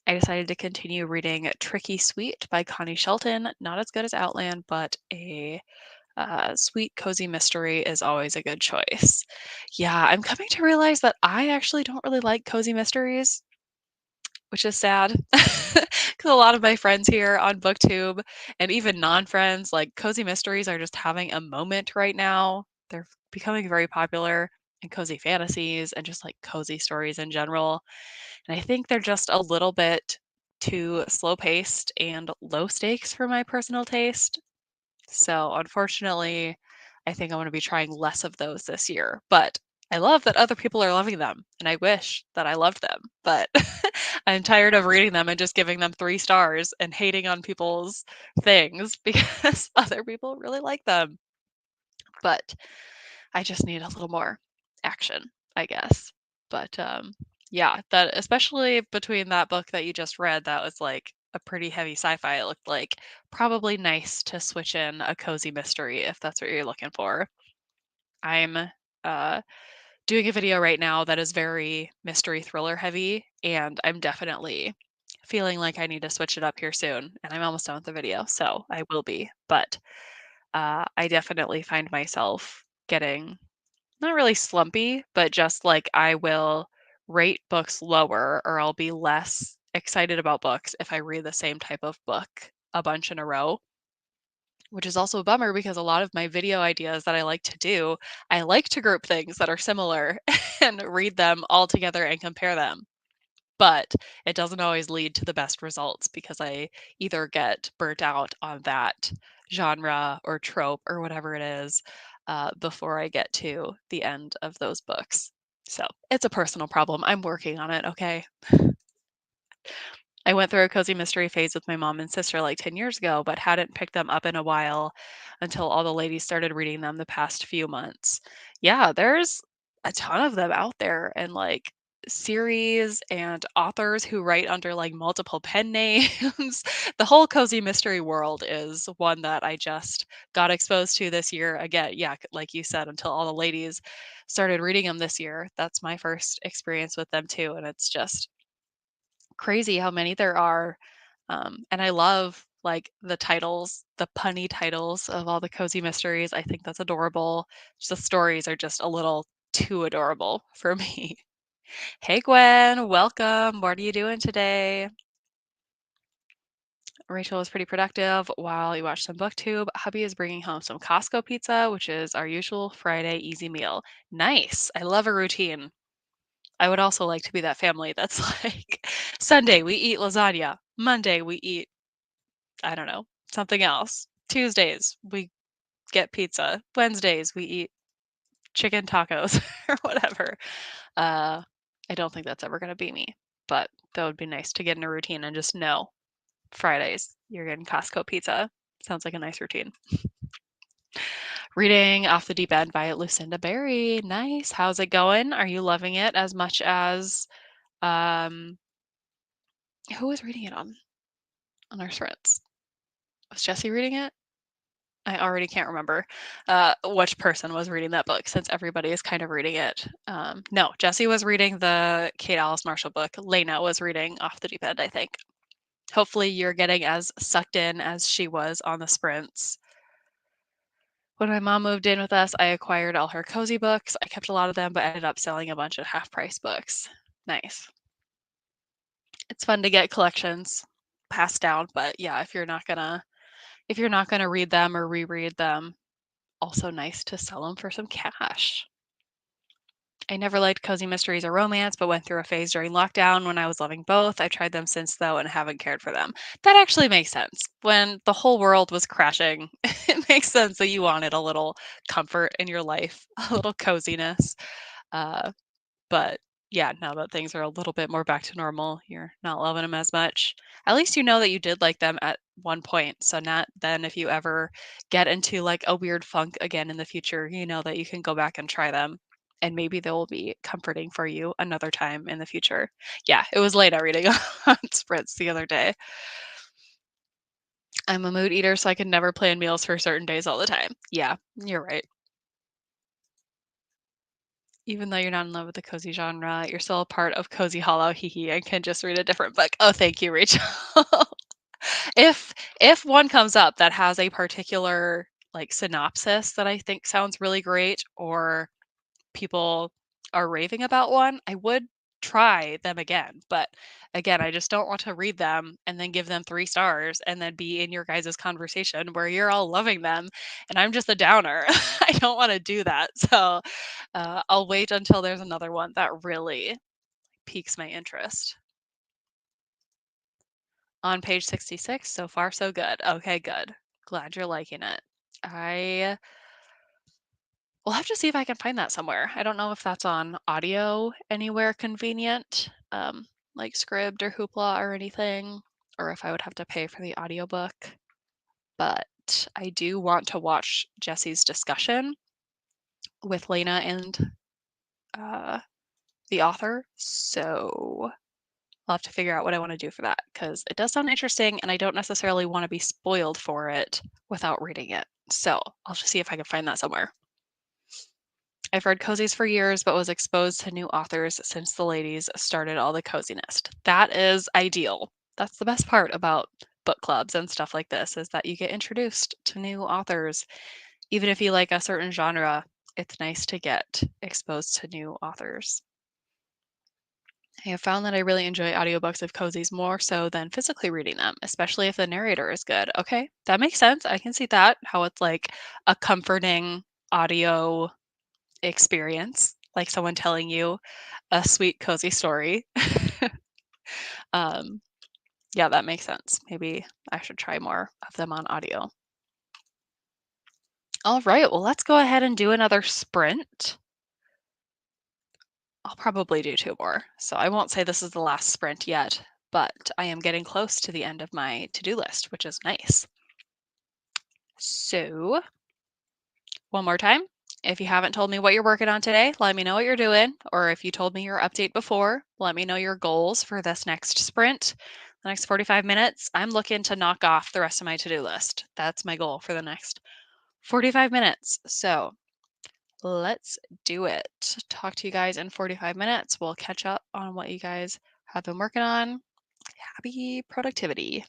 I decided to continue reading Tricky Sweet by Connie Shelton. Not as good as Outland, but a sweet, cozy mystery is always a good choice. Yeah, I'm coming to realize that I actually don't really like cozy mysteries, which is sad. Because a lot of my friends here on BookTube and even non friends, like cozy mysteries are just having a moment right now. They're becoming very popular, and cozy fantasies and just like cozy stories in general. And I think they're just a little bit too slow paced and low stakes for my personal taste. So, unfortunately, I think I'm gonna be trying less of those this year, but I love that other people are loving them, and I wish that I loved them, but I'm tired of reading them and just giving them 3 stars and hating on people's things because other people really like them. But I just need a little more action, I guess. But, yeah, that especially between that book that you just read, that was, like, a pretty heavy sci-fi, it looked like. Probably nice to switch in a cozy mystery if that's what you're looking for. I'm, uh, doing a video right now that is very mystery thriller heavy, and I'm definitely feeling like I need to switch it up here soon, and I'm almost done with the video, so I will be. But, I definitely find myself getting not really slumpy, but just like I will rate books lower or I'll be less excited about books if I read the same type of book a bunch in a row, which is also a bummer because a lot of my video ideas that I like to do, I like to group things that are similar and read them all together and compare them. But it doesn't always lead to the best results because I either get burnt out on that genre or trope or whatever it is before I get to the end of those books. So it's a personal problem. I'm working on it, okay? I went through a cozy mystery phase with my mom and sister like 10 years ago, but hadn't picked them up in a while until all the ladies started reading them the past few months. Yeah, there's a ton of them out there and like series and authors who write under like multiple pen names. The whole cozy mystery world is one that I just got exposed to this year. Again, yeah, like you said, until all the ladies started reading them this year. That's my first experience with them too. And it's just crazy how many there are. And I love like the titles, the punny titles of all the cozy mysteries. I think that's adorable. Just the stories are just a little too adorable for me. Hey Gwen, welcome. What are you doing today? Rachel was pretty productive while you watched some booktube. Hubby is bringing home some Costco pizza, which is our usual Friday easy meal. Nice. I love a routine. I would also like to be that family that's like Sunday we eat lasagna, Monday we eat, I don't know, something else. Tuesdays we get pizza, Wednesdays we eat chicken tacos or whatever. Uh I don't think that's ever going to be me, but that would be nice to get in a routine and just know Fridays you're getting Costco pizza. Sounds like a nice routine. Reading Off the Deep End by Lucinda Berry. Nice. How's it going? Are you loving it as much as um who was reading it on our threads? Was Jesse reading it? I already can't remember which person was reading that book since everybody is kind of reading it. No, Jesse was reading the Kate Alice Marshall book. Lena was reading Off the Deep End, I think. Hopefully, you're getting as sucked in as she was on the sprints. When my mom moved in with us, I acquired all her cozy books. I kept a lot of them, but ended up selling a bunch of half price books. Nice. It's fun to get collections passed down, but yeah, if you're not gonna read them or reread them, also nice to sell them for some cash. I never liked cozy mysteries or romance, but went through a phase during lockdown when I was loving both. I tried them since though and haven't cared for them. That actually makes sense. When the whole world was crashing, it makes sense that you wanted a little comfort in your life, a little coziness. Uh, but yeah, now that things are a little bit more back to normal, you're not loving them as much. At least you know that you did like them at one point. So not then if you ever get into like a weird funk again in the future, you know that you can go back and try them. And maybe they will be comforting for you another time in the future. Yeah, it was late reading on sprints the other day. I'm a mood eater, so I can never plan meals for certain days all the time. Yeah, you're right. Even though you're not in love with the cozy genre, you're still a part of Cozy Hollow, hee hee, and can just read a different book. Oh, thank you, Rachel. If if one comes up that has a particular, like, synopsis that I think sounds really great, or people are raving about one, I would try them again. But again, I just don't want to read them and then give them 3 stars and then be in your guys' conversation where you're all loving them and I'm just a downer. I don't wanna do that. So, I'll wait until there's another one that really piques my interest. On page 66, so far so good. Okay, good. Glad you're liking it. I will have to see if I can find that somewhere. I don't know if that's on audio anywhere convenient, like Scribd or Hoopla or anything, or if I would have to pay for the audiobook. But I do want to watch Jesse's discussion with Lena and uh, the author. So I'll have to figure out what I want to do for that because it does sound interesting and I don't necessarily want to be spoiled for it without reading it. So I'll just see if I can find that somewhere. I've read cozies for years, but was exposed to new authors since the ladies started all the coziness. That is ideal. That's the best part about book clubs and stuff like this is that you get introduced to new authors. Even if you like a certain genre, it's nice to get exposed to new authors. I have found that I really enjoy audiobooks of cozies more so than physically reading them, especially if the narrator is good. Okay, that makes sense. I can see that, how it's like a comforting audio experience, like someone telling you a sweet, cozy story. um, yeah, that makes sense. Maybe I should try more of them on audio. All right, well, let's go ahead and do another sprint. I'll probably do 2 more. So I won't say this is the last sprint yet, but I am getting close to the end of my to-do list, which is nice. So, one more time. If you haven't told me what you're working on today, let me know what you're doing. Or if you told me your update before, let me know your goals for this next sprint, the next 45 minutes. I'm looking to knock off the rest of my to-do list. That's my goal for the next 45 minutes. So let's do it. Talk to you guys in 45 minutes. We'll catch up on what you guys have been working on. Happy productivity.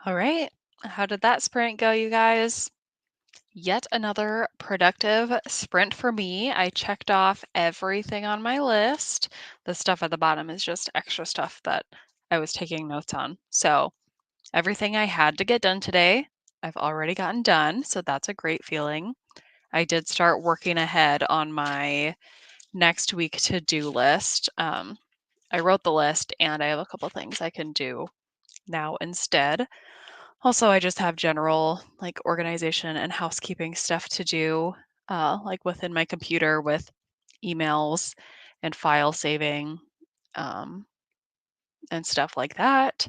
All right. How did that sprint go, you guys? Yet another productive sprint for me. I checked off everything on my list. The stuff at the bottom is just extra stuff that I was taking notes on. So, everything I had to get done today, I've already gotten done. So, that's a great feeling. I did start working ahead on my next week to do list. I wrote the list and I have a couple things I can do now instead. Also, I just have general like organization and housekeeping stuff to do, like within my computer with emails and file saving um, and stuff like that.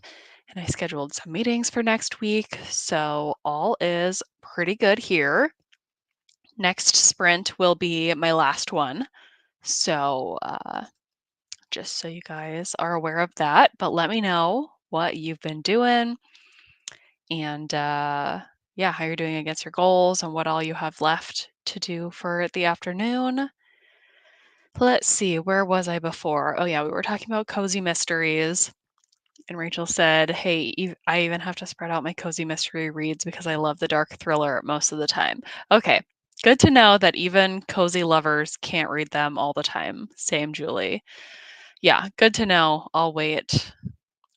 And I scheduled some meetings for next week. So all is pretty good here. Next sprint will be my last one. So just so you guys are aware of that, but let me know what you've been doing and yeah, how you're doing against your goals and what all you have left to do for the afternoon. Let's see, where was I before? Oh, yeah, we were talking about cozy mysteries. And Rachel said, hey, I even have to spread out my cozy mystery reads because I love the dark thriller most of the time. Okay, good to know that even cozy lovers can't read them all the time. Same, Julie. Yeah, good to know. I'll wait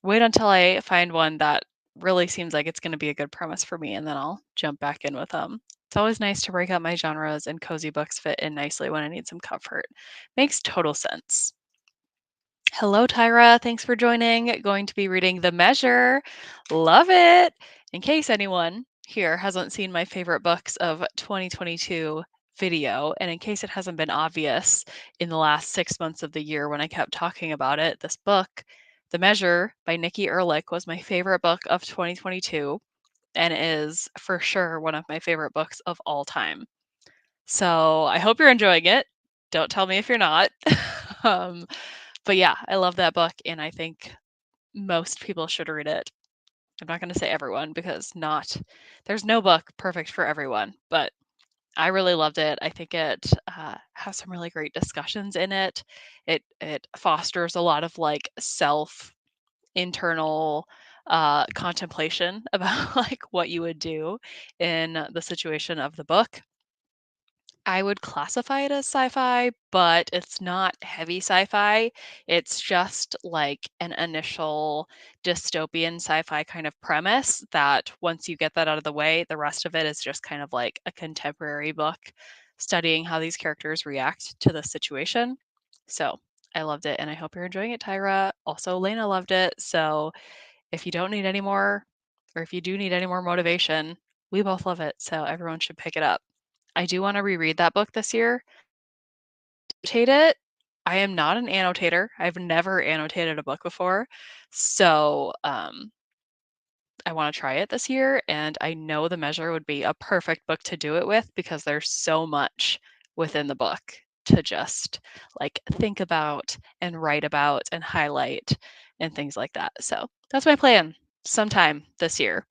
until I find one that really seems like it's going to be a good premise for me, and then I'll jump back in with them. It's always nice to break up my genres, and cozy books fit in nicely when I need some comfort. Makes total sense. Hello, Tyra. Thanks for joining. Going to be reading The Measure. Love it. In case anyone here hasn't seen my favorite books of 2022 video, and in case it hasn't been obvious in the last 6 months of the year when I kept talking about it, this book, The Measure by Nikki Erlich, was my favorite book of 2022 and is for sure one of my favorite books of all time. So I hope you're enjoying it. Don't tell me if you're not. um, but yeah, I love that book, and I think most people should read it. I'm not going to say everyone because not there's no book perfect for everyone, but I really loved it. I think it has some really great discussions in it. It fosters a lot of like self internal contemplation about like what you would do in the situation of the book. I would classify it as sci-fi, but it's not heavy sci-fi. It's just like an initial dystopian sci-fi kind of premise that once you get that out of the way, the rest of it is just kind of like a contemporary book studying how these characters react to the situation. So I loved it and I hope you're enjoying it, Tyra. Also, Lena loved it. So if you don't need any more, or if you do need any more motivation, we both love it. So everyone should pick it up. I do want to reread that book this year. Annotate it. I am not an annotator. I've never annotated a book before. So I want to try it this year. And I know The Measure would be a perfect book to do it with because there's so much within the book to just like think about and write about and highlight and things like that. So that's my plan sometime this year.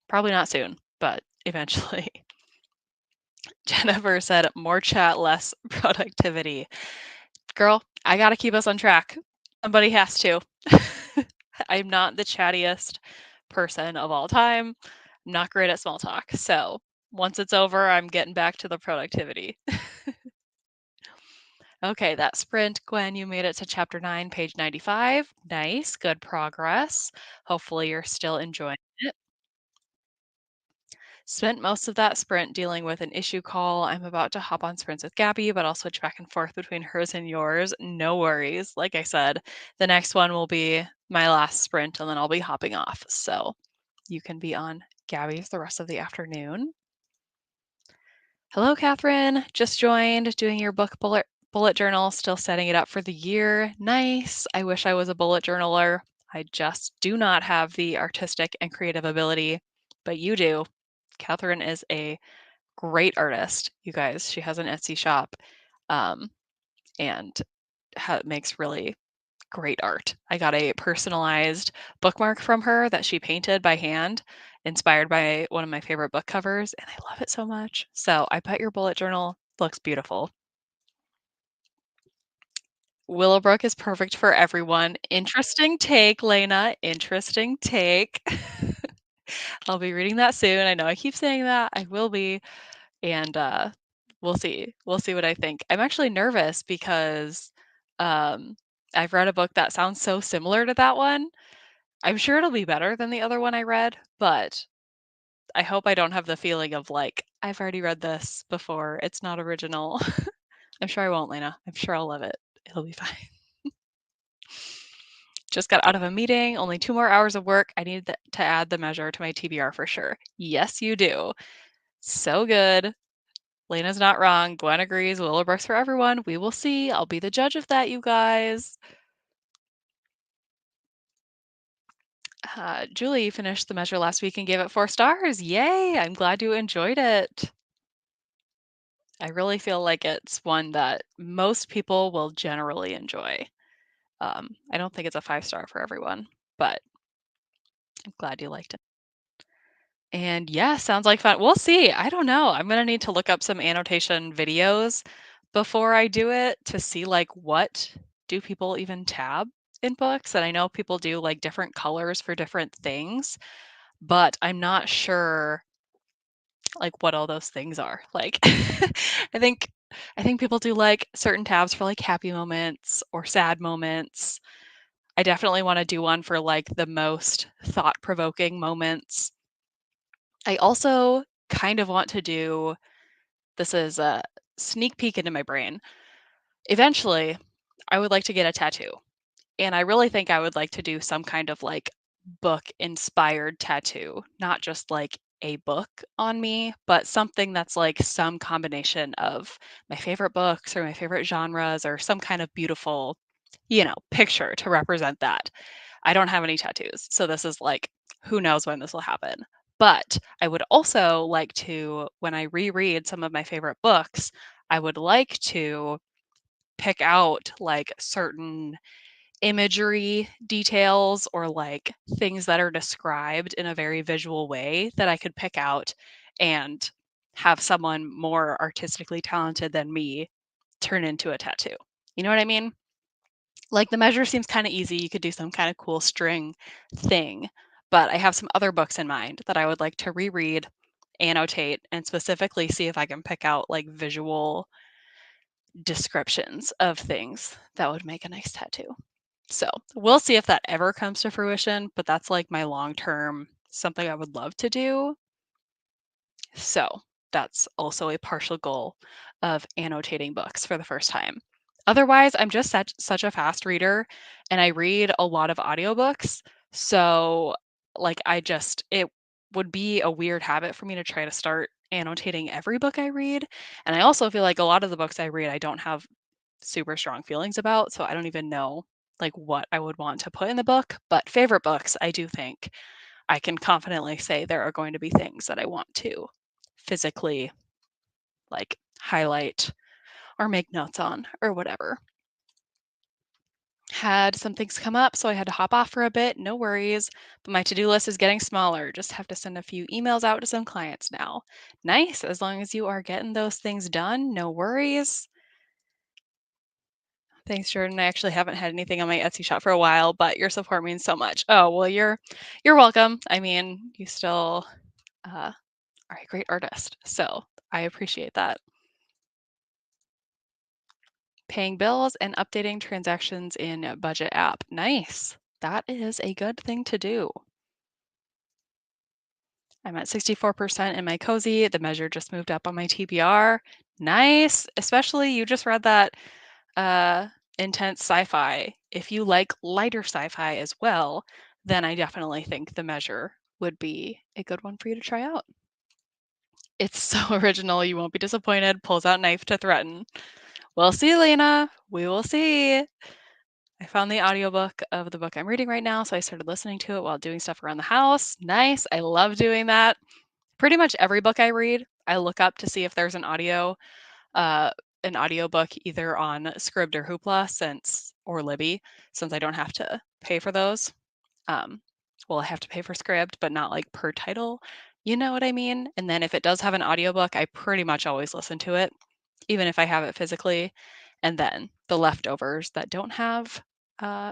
Probably not soon, but eventually. Jennifer said, more chat, less productivity. Girl, I got to keep us on track. Somebody has to. I'm not the chattiest person of all time. I'm not great at small talk. So once it's over, I'm getting back to the productivity. Okay, that sprint, Gwen, you made it to chapter 9, page 95. Nice, good progress. Hopefully, you're still enjoying it. Spent most of that sprint dealing with an issue call. I'm about to hop on sprints with Gabby, but I'll switch back and forth between hers and yours. No worries. Like I said, the next one will be my last sprint and then I'll be hopping off. So you can be on Gabby's the rest of the afternoon. Hello, Catherine. Just joined doing your book bullet journal, still setting it up for the year. Nice. I wish I was a bullet journaler. I just do not have the artistic and creative ability, but you do. Catherine is a great artist, you guys. She has an Etsy shop um, and makes really great art. I got a personalized bookmark from her that she painted by hand, inspired by one of my favorite book covers, and I love it so much. So I bet your bullet journal looks beautiful. Willowbrook is perfect for everyone. Interesting take, Lena. Interesting take. I'll be reading that soon. I know I keep saying that. I will be, and, we'll see. We'll see what I think. I'm actually nervous because, um, I've read a book that sounds so similar to that one. I'm sure it'll be better than the other one I read, but I hope I don't have the feeling of, like, "I've already read this before. It's not original." I'm sure I won't, Lena. I'm sure I'll love it. It'll be fine. Just got out of a meeting, only 2 more hours of work. I need to add the measure to my TBR for sure. Yes, you do. So good. Lena's not wrong. Gwen agrees. Willowbrook's for everyone. We will see. I'll be the judge of that, you guys. Julie finished the measure last week and gave it 4 stars. Yay! I'm glad you enjoyed it. I really feel like it's one that most people will generally enjoy. I don't think it's a 5-star for everyone, but I'm glad you liked it. And yeah, sounds like fun. We'll see. I don't know. I'm gonna need to look up some annotation videos before I do it to see like what do people even tab in books. And I know people do like different colors for different things, but I'm not sure like what all those things are. Like I think I think people do like certain tabs for like happy moments or sad moments. I definitely want to do one for like the most thought-provoking moments. I also kind of want to do this is a sneak peek into my brain. Eventually, I would like to get a tattoo. And I really think I would like to do some kind of like book inspired tattoo, not just like a book on me, but something that's like some combination of my favorite books or my favorite genres or some kind of beautiful, picture to represent that. I don't have any tattoos. So this is like, who knows when this will happen. But I would also like to, when I reread some of my favorite books, I would like to pick out like certain imagery details or like things that are described in a very visual way that I could pick out and have someone more artistically talented than me turn into a tattoo. You know what I mean? Like the measure seems kind of easy. You could do some kind of cool string thing, but I have some other books in mind that I would like to reread, annotate, and specifically see if I can pick out like visual descriptions of things that would make a nice tattoo. So we'll see if that ever comes to fruition, but that's like my long term something I would love to do. So that's also a partial goal of annotating books for the first time. Otherwise, I'm just such a fast reader and I read a lot of audiobooks. So, like, it would be a weird habit for me to try to start annotating every book I read. And I also feel like a lot of the books I read, I don't have super strong feelings about. So I don't even know like what I would want to put in the book. But favorite books, I do think I can confidently say there are going to be things that I want to physically like highlight or make notes on or whatever. Had some things come up, so I had to hop off for a bit. No worries. But my to do list is getting smaller. Just have to send a few emails out to some clients now. Nice. As long as you are getting those things done, no worries. Thanks, Jordan. I actually haven't had anything on my Etsy shop for a while, but your support means so much. Oh, well, you're welcome. I mean, you still uh, are a great artist, so I appreciate that. Paying bills and updating transactions in a budget app. Nice. That is a good thing to do. I'm at 64% in my cozy. The measure just moved up on my TBR. Nice. Especially you just read that uh, intense sci-fi. If you like lighter sci-fi as well, then I definitely think The Measure would be a good one for you to try out. It's so original, you won't be disappointed. Pulls out knife to threaten. We'll see, Lena. We will see. I found the audiobook of the book I'm reading right now, so I started listening to it while doing stuff around the house. Nice. I love doing that. Pretty much every book I read, I look up to see if there's uh, an audiobook either on Scribd or Hoopla or Libby, since I don't have to pay for those. Um, well, I have to pay for Scribd, but not like per title. You know what I mean? And then if it does have an audiobook, I pretty much always listen to it, even if I have it physically. And then the leftovers that don't have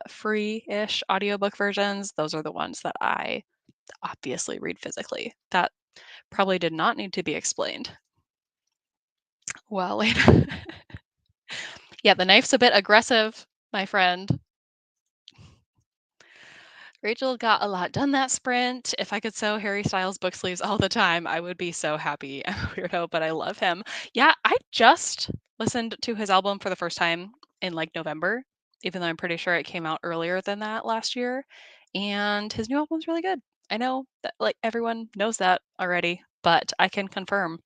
free-ish audiobook versions, those are the ones that I obviously read physically. That probably did not need to be explained. Well, yeah, the knife's a bit aggressive, my friend. Rachel got a lot done that sprint. If I could sew Harry Styles book sleeves all the time, I would be so happy. I'm a weirdo, but I love him. Yeah, I just listened to his album for the first time in like November, even though I'm pretty sure it came out earlier than that last year. And his new album's really good. I know that like everyone knows that already, but I can confirm.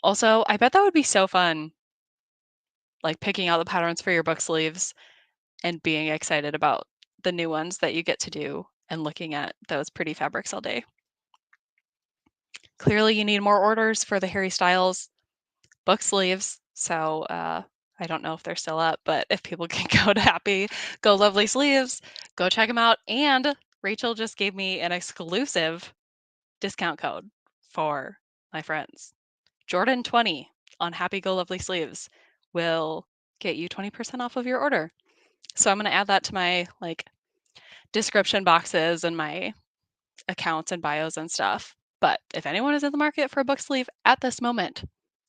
Also, I bet that would be so fun, like picking out the patterns for your book sleeves and being excited about the new ones that you get to do and looking at those pretty fabrics all day. Clearly, you need more orders for the Harry Styles book sleeves. So I don't know if they're still up, but if people can go to Happy Go Lovely Sleeves, go check them out. And Rachel just gave me an exclusive discount code for my friends. Jordyn20 on Happy Go Lovely Sleeves will get you 20% off of your order. So I'm going to add that to my like description boxes and my accounts and bios and stuff. But if anyone is in the market for a book sleeve at this moment,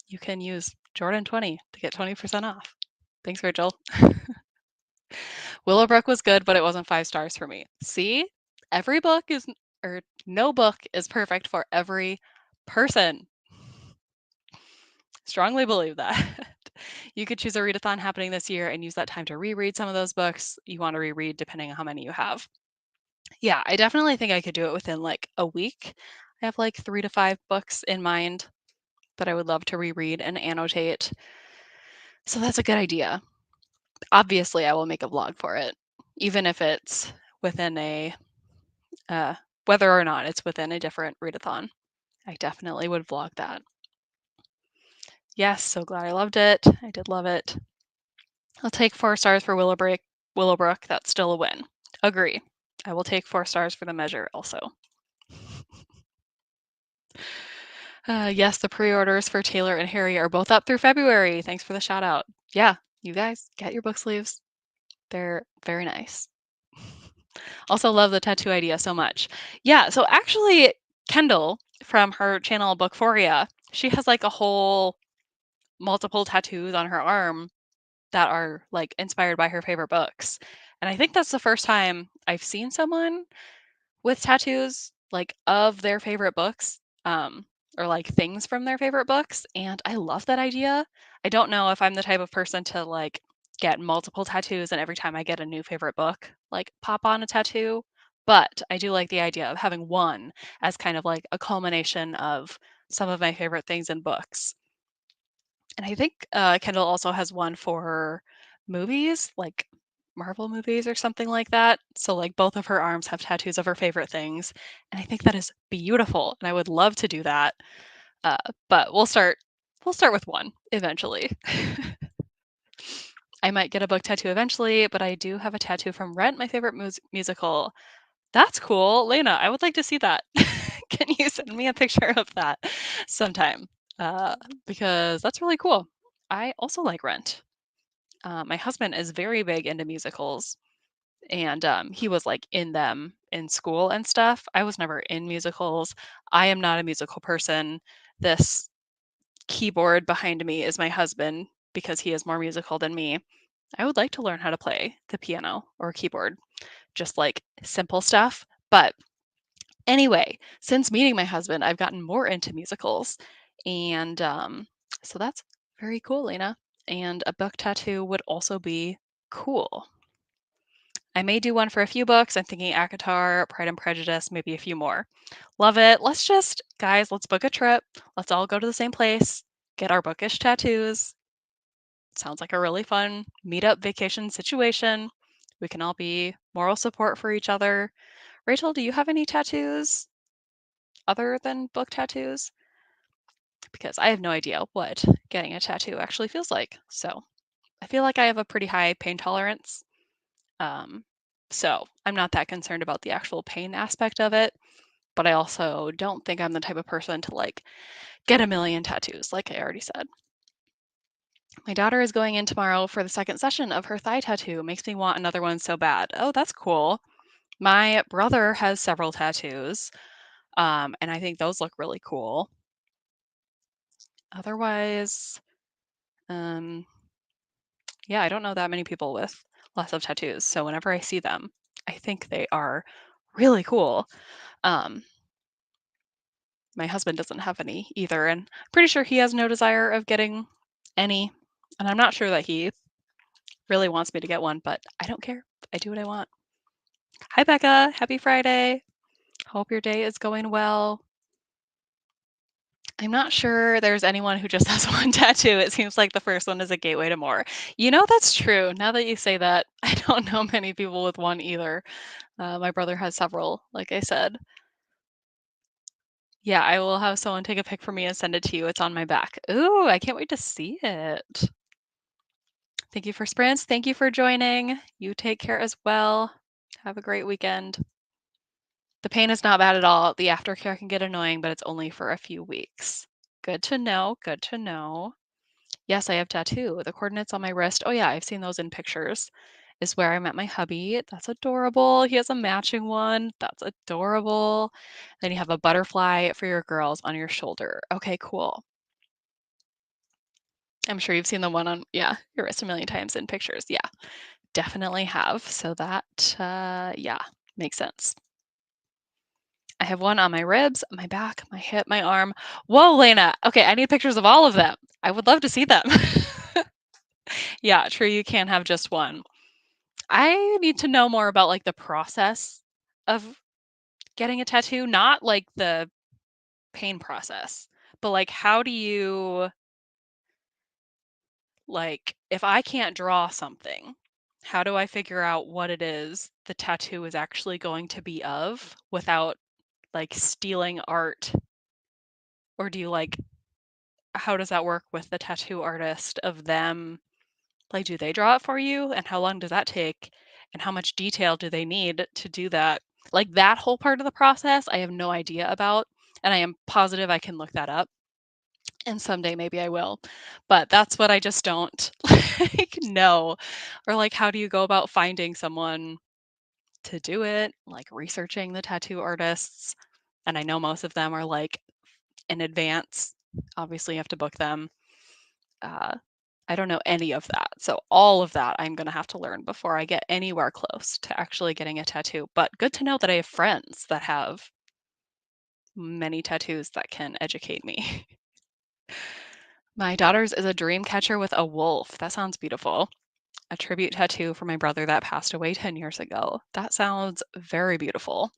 you can use Jordyn20 to get 20% off. Thanks, Rachel. Willowbrook was good, but it wasn't 5 stars for me. See, every book is, or no book is perfect for every person. Strongly believe that. You could choose a readathon happening this year and use that time to reread some of those books you want to reread, depending on how many you have. Yeah, I definitely think I could do it within like a week. I have like 3 to 5 books in mind that I would love to reread and annotate. So that's a good idea. Obviously, I will make a vlog for it, even if it's within a, whether or not it's within a different readathon. I definitely would vlog that. Yes, so glad I loved it. I did love it. I'll take 4 stars for Willowbrook. That's still a win. Agree. I will take 4 stars for The Measure also. Yes, the pre-orders for Taylor and Harry are both up through February. Thanks for the shout out. Yeah, you guys get your book sleeves. They're very nice. Also love the tattoo idea so much. Yeah, so actually Kendall from her channel Bookphoria, she has like a whole multiple tattoos on her arm that are like inspired by her favorite books. And I think that's the first time I've seen someone with tattoos like of their favorite books, or like things from their favorite books, and I love that idea. I don't know if I'm the type of person to like get multiple tattoos and every time I get a new favorite book like pop on a tattoo, but I do like the idea of having one as kind of like a culmination of some of my favorite things in books. And I think Kendall also has one for movies, like Marvel movies or something like that. So like both of her arms have tattoos of her favorite things, and I think that is beautiful, and I would love to do that. Uh, but we'll start with one eventually. I might get a book tattoo eventually, but I do have a tattoo from Rent, my favorite musical. That's cool, Lena. I would like to see that. Can you send me a picture of that sometime? Because that's really cool. I also like Rent. My husband is very big into musicals, and he was like in them in school and stuff. I was never in musicals. I am not a musical person. This keyboard behind me is my husband because he is more musical than me. I would like to learn how to play the piano or keyboard, just like simple stuff. But anyway, since meeting my husband, I've gotten more into musicals. And so that's very cool, Lena. And a book tattoo would also be cool. I may do one for a few books. I'm thinking ACOTAR, Pride and Prejudice, maybe a few more. Love it. Guys, let's book a trip. Let's all go to the same place, get our bookish tattoos. Sounds like a really fun meetup vacation situation. We can all be moral support for each other. Rachel, do you have any tattoos other than book tattoos? Because I have no idea what getting a tattoo actually feels like. So I feel like I have a pretty high pain tolerance. Um, so I'm not that concerned about the actual pain aspect of it, but I also don't think I'm the type of person to like get a million tattoos, like I already said. My daughter is going in tomorrow for the second session of her thigh tattoo. Makes me want another one so bad. Oh, that's cool. My brother has several tattoos, and I think those look really cool. Otherwise, um, yeah, I don't know that many people with lots of tattoos. So whenever I see them, I think they are really cool. Um, my husband doesn't have any either, and I'm pretty sure he has no desire of getting any. And I'm not sure that he really wants me to get one, but I don't care. I do what I want. Hi, Becca. Happy Friday. Hope your day is going well. I'm not sure there's anyone who just has one tattoo. It seems like the first one is a gateway to more. That's true. Now that you say that, I don't know many people with one either. My brother has several, like I said. Yeah, I will have someone take a pic for me and send it to you. It's on my back. Ooh, I can't wait to see it. Thank you for sprints. Thank you for joining. You take care as well. Have a great weekend. The pain is not bad at all. The aftercare can get annoying, but it's only for a few weeks. Good to know. Good to know. Yes, I have tattoo. The coordinates on my wrist. Oh yeah, I've seen those in pictures. Is where I met my hubby. That's adorable. He has a matching one. That's adorable. Then you have a butterfly for your girls on your shoulder. Okay, cool. I'm sure you've seen the one on, yeah, your wrist a million times in pictures. Yeah, definitely have. So that, yeah, makes sense. I have one on my ribs, my back, my hip, my arm. Whoa, Lena. Okay, I need pictures of all of them. I would love to see them. Yeah, true. You can't have just one. I need to know more about like the process of getting a tattoo, not like the pain process, but like how do you like if I can't draw something, how do I figure out what it is the tattoo is actually going to be of without like stealing art? Or do you like how does that work with the tattoo artist of them? Like, do they draw it for you? And how long does that take? And how much detail do they need to do that? Like that whole part of the process, I have no idea about. And I am positive I can look that up. And someday maybe I will. But that's what I just don't like know. Or like how do you go about finding someone to do it? Like researching the tattoo artists. And I know most of them are like in advance. Obviously, you have to book them. Uh, I don't know any of that. So all of that I'm gonna have to learn before I get anywhere close to actually getting a tattoo. But good to know that I have friends that have many tattoos that can educate me. My daughter's is a dream catcher with a wolf. That sounds beautiful. A tribute tattoo for my brother that passed away 10 years ago. That sounds very beautiful.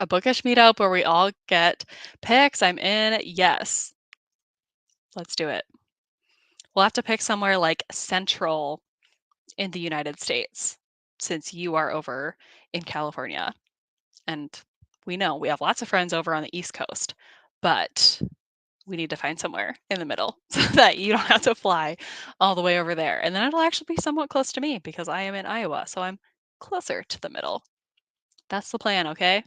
A bookish meetup where we all get pics. I'm in. Yes, let's do it. We'll have to pick somewhere like central in the United States since you are over in California. And we know we have lots of friends over on the East Coast, but we need to find somewhere in the middle so that you don't have to fly all the way over there. And then it'll actually be somewhat close to me because I am in Iowa, so I'm closer to the middle. That's the plan, okay?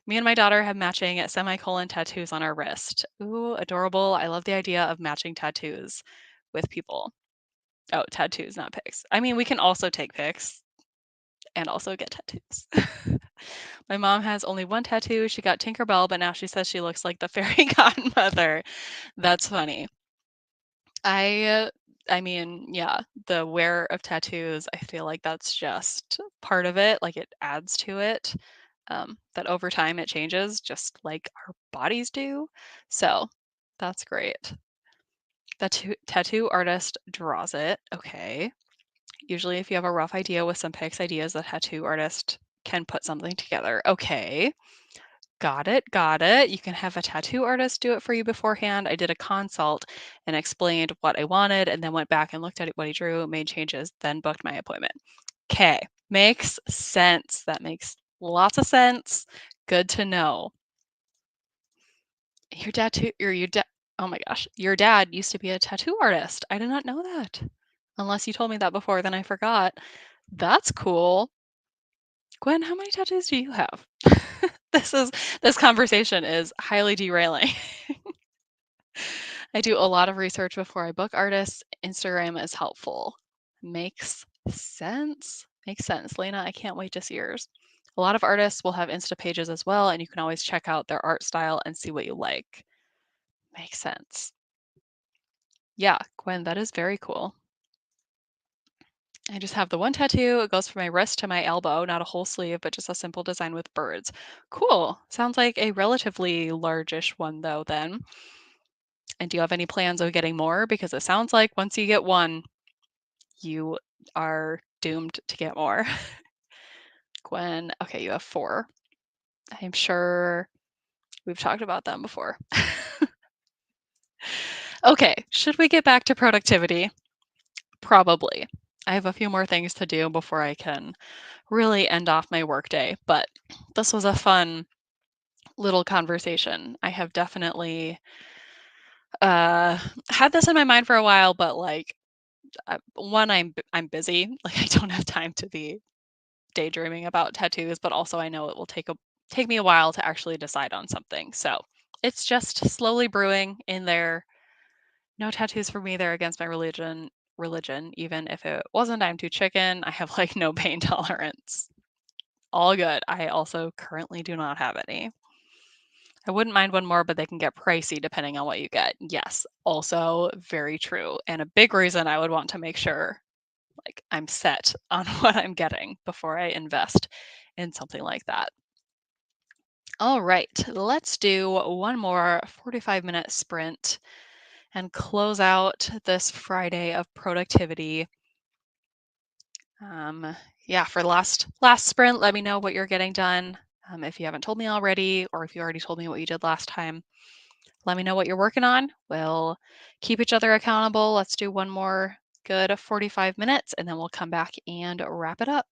Me and my daughter have matching semicolon tattoos on our wrist. Ooh, adorable. I love the idea of matching tattoos with people. Oh, tattoos, not pics. I mean, we can also take pics and also get tattoos. My mom has only one tattoo. She got Tinkerbell, but now she says she looks like the fairy godmother. That's funny. I uh, I mean, yeah, the wear of tattoos, I feel like that's just part of it. Like it adds to it. That over time it changes, just like our bodies do. So that's great. The tattoo artist draws it. Okay. Usually, if you have a rough idea with some pics ideas, the tattoo artist can put something together. Okay. Got it, got it. You can have a tattoo artist do it for you beforehand. I did a consult and explained what I wanted and then went back and looked at what he drew, made changes, then booked my appointment. Okay, makes sense. That makes lots of sense. Good to know. Your tattoo or your dad oh my gosh, your dad used to be a tattoo artist. I did not know that. Unless you told me that before, then I forgot. That's cool. Gwen, how many tattoos do you have? This conversation is highly derailing. I do a lot of research before I book artists. Instagram is helpful. Makes sense. Makes sense, Lena. I can't wait to see yours. A lot of artists will have Insta pages as well, and you can always check out their art style and see what you like. Makes sense. Yeah, Gwen, that is very cool. I just have the one tattoo. It goes from my wrist to my elbow, not a whole sleeve, but just a simple design with birds. Cool. Sounds like a relatively largish one, though, then. And do you have any plans of getting more? Because it sounds like once you get one, you are doomed to get more. Gwen, okay, you have four. I'm sure we've talked about them before. Okay, should we get back to productivity? Probably. I have a few more things to do before I can really end off my workday, but this was a fun little conversation. I have definitely uh had this in my mind for a while, but like one, I'm busy. Like I don't have time to be daydreaming about tattoos, but also I know it will take me a while to actually decide on something. So it's just slowly brewing in there. No tattoos for me. They're against my religion. Even if it wasn't, I'm too chicken. I have like no pain tolerance. All good. I also currently do not have any. I wouldn't mind one more, but they can get pricey depending on what you get. Yes, also very true. And a big reason I would want to make sure like I'm set on what I'm getting before I invest in something like that. All right, let's do one more 45-minute sprint and close out this Friday of productivity. Yeah, for last sprint, let me know what you're getting done. If you haven't told me already, or if you already told me what you did last time, let me know what you're working on. We'll keep each other accountable. Let's do one more good 45 minutes, and then we'll come back and wrap it up.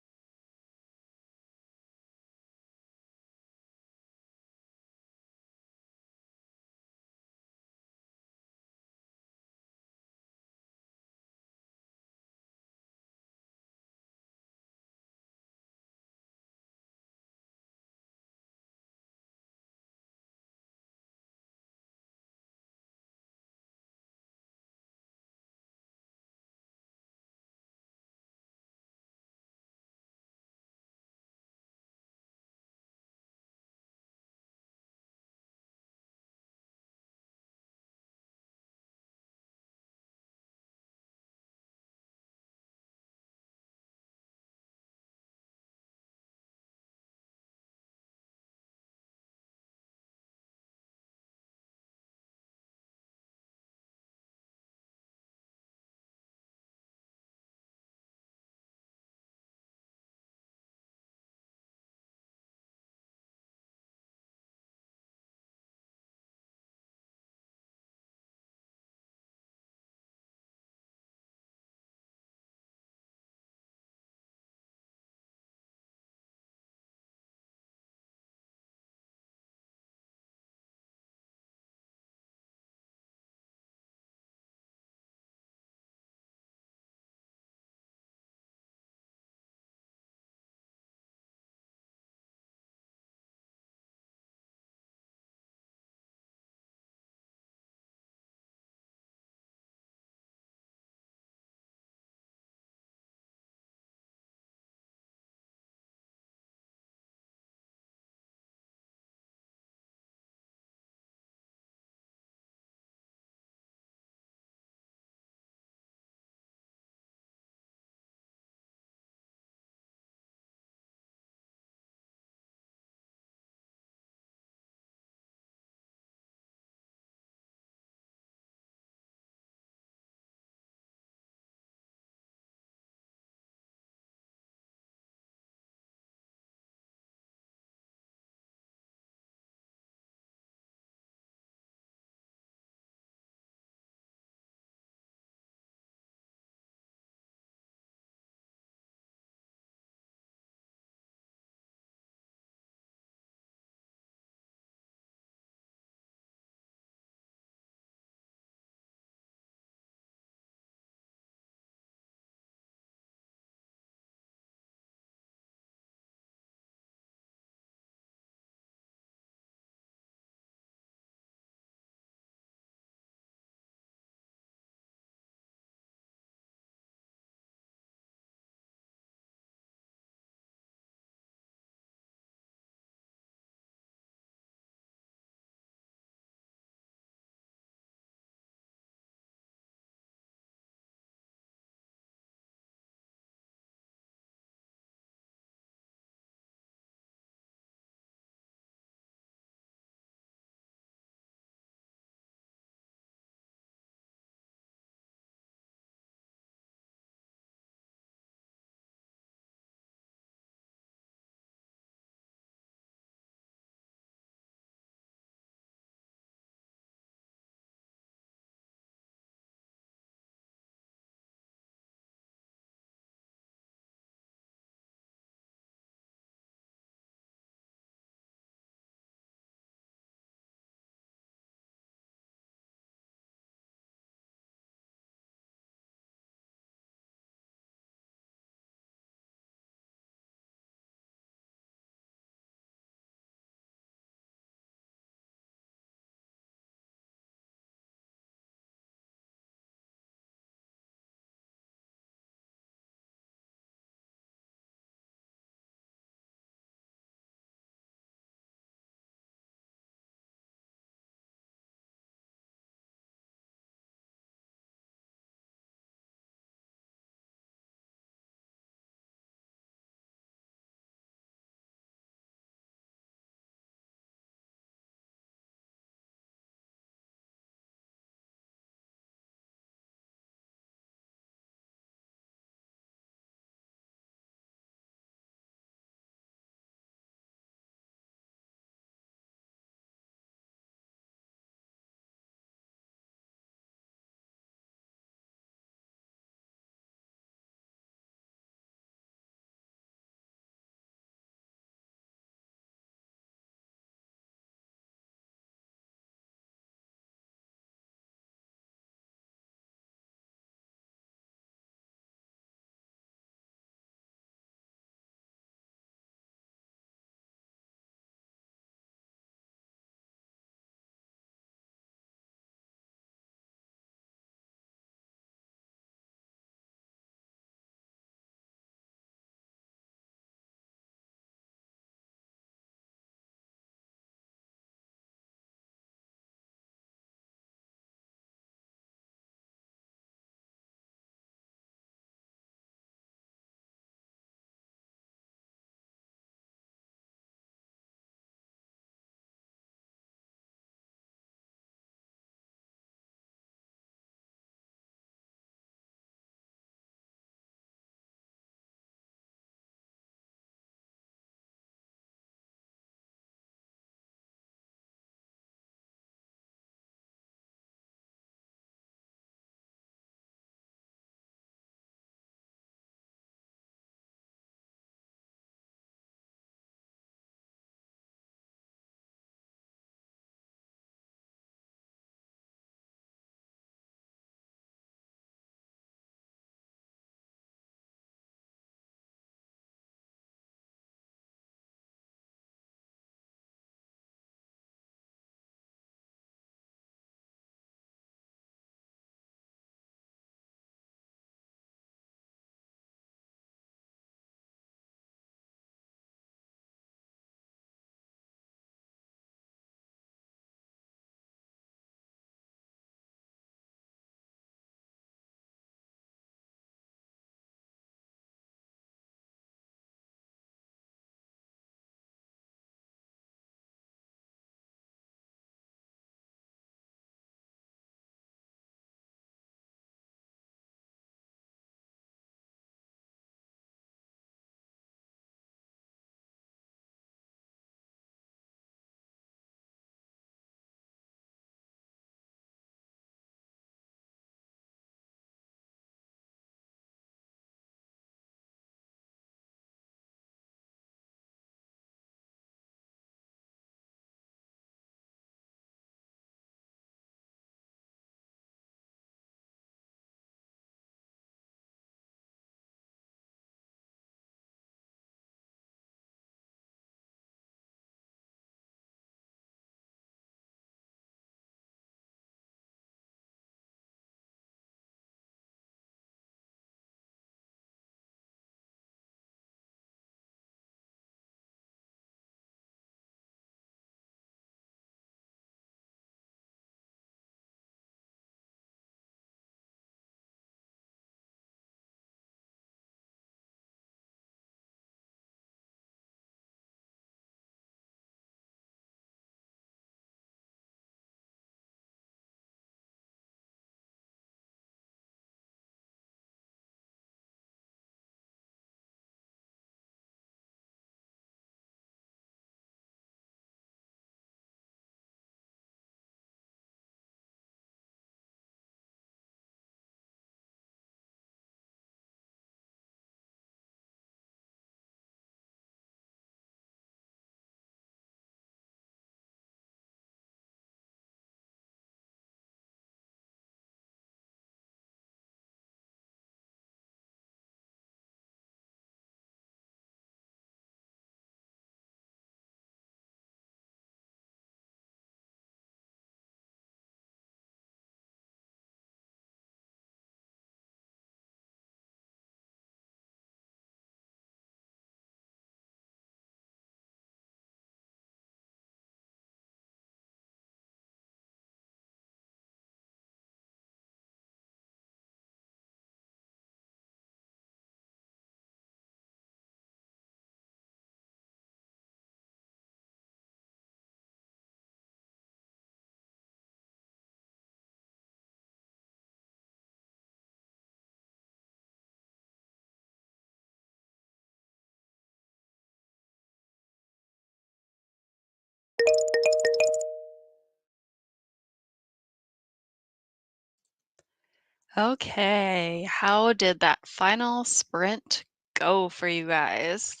Okay, how did that final sprint go for you guys?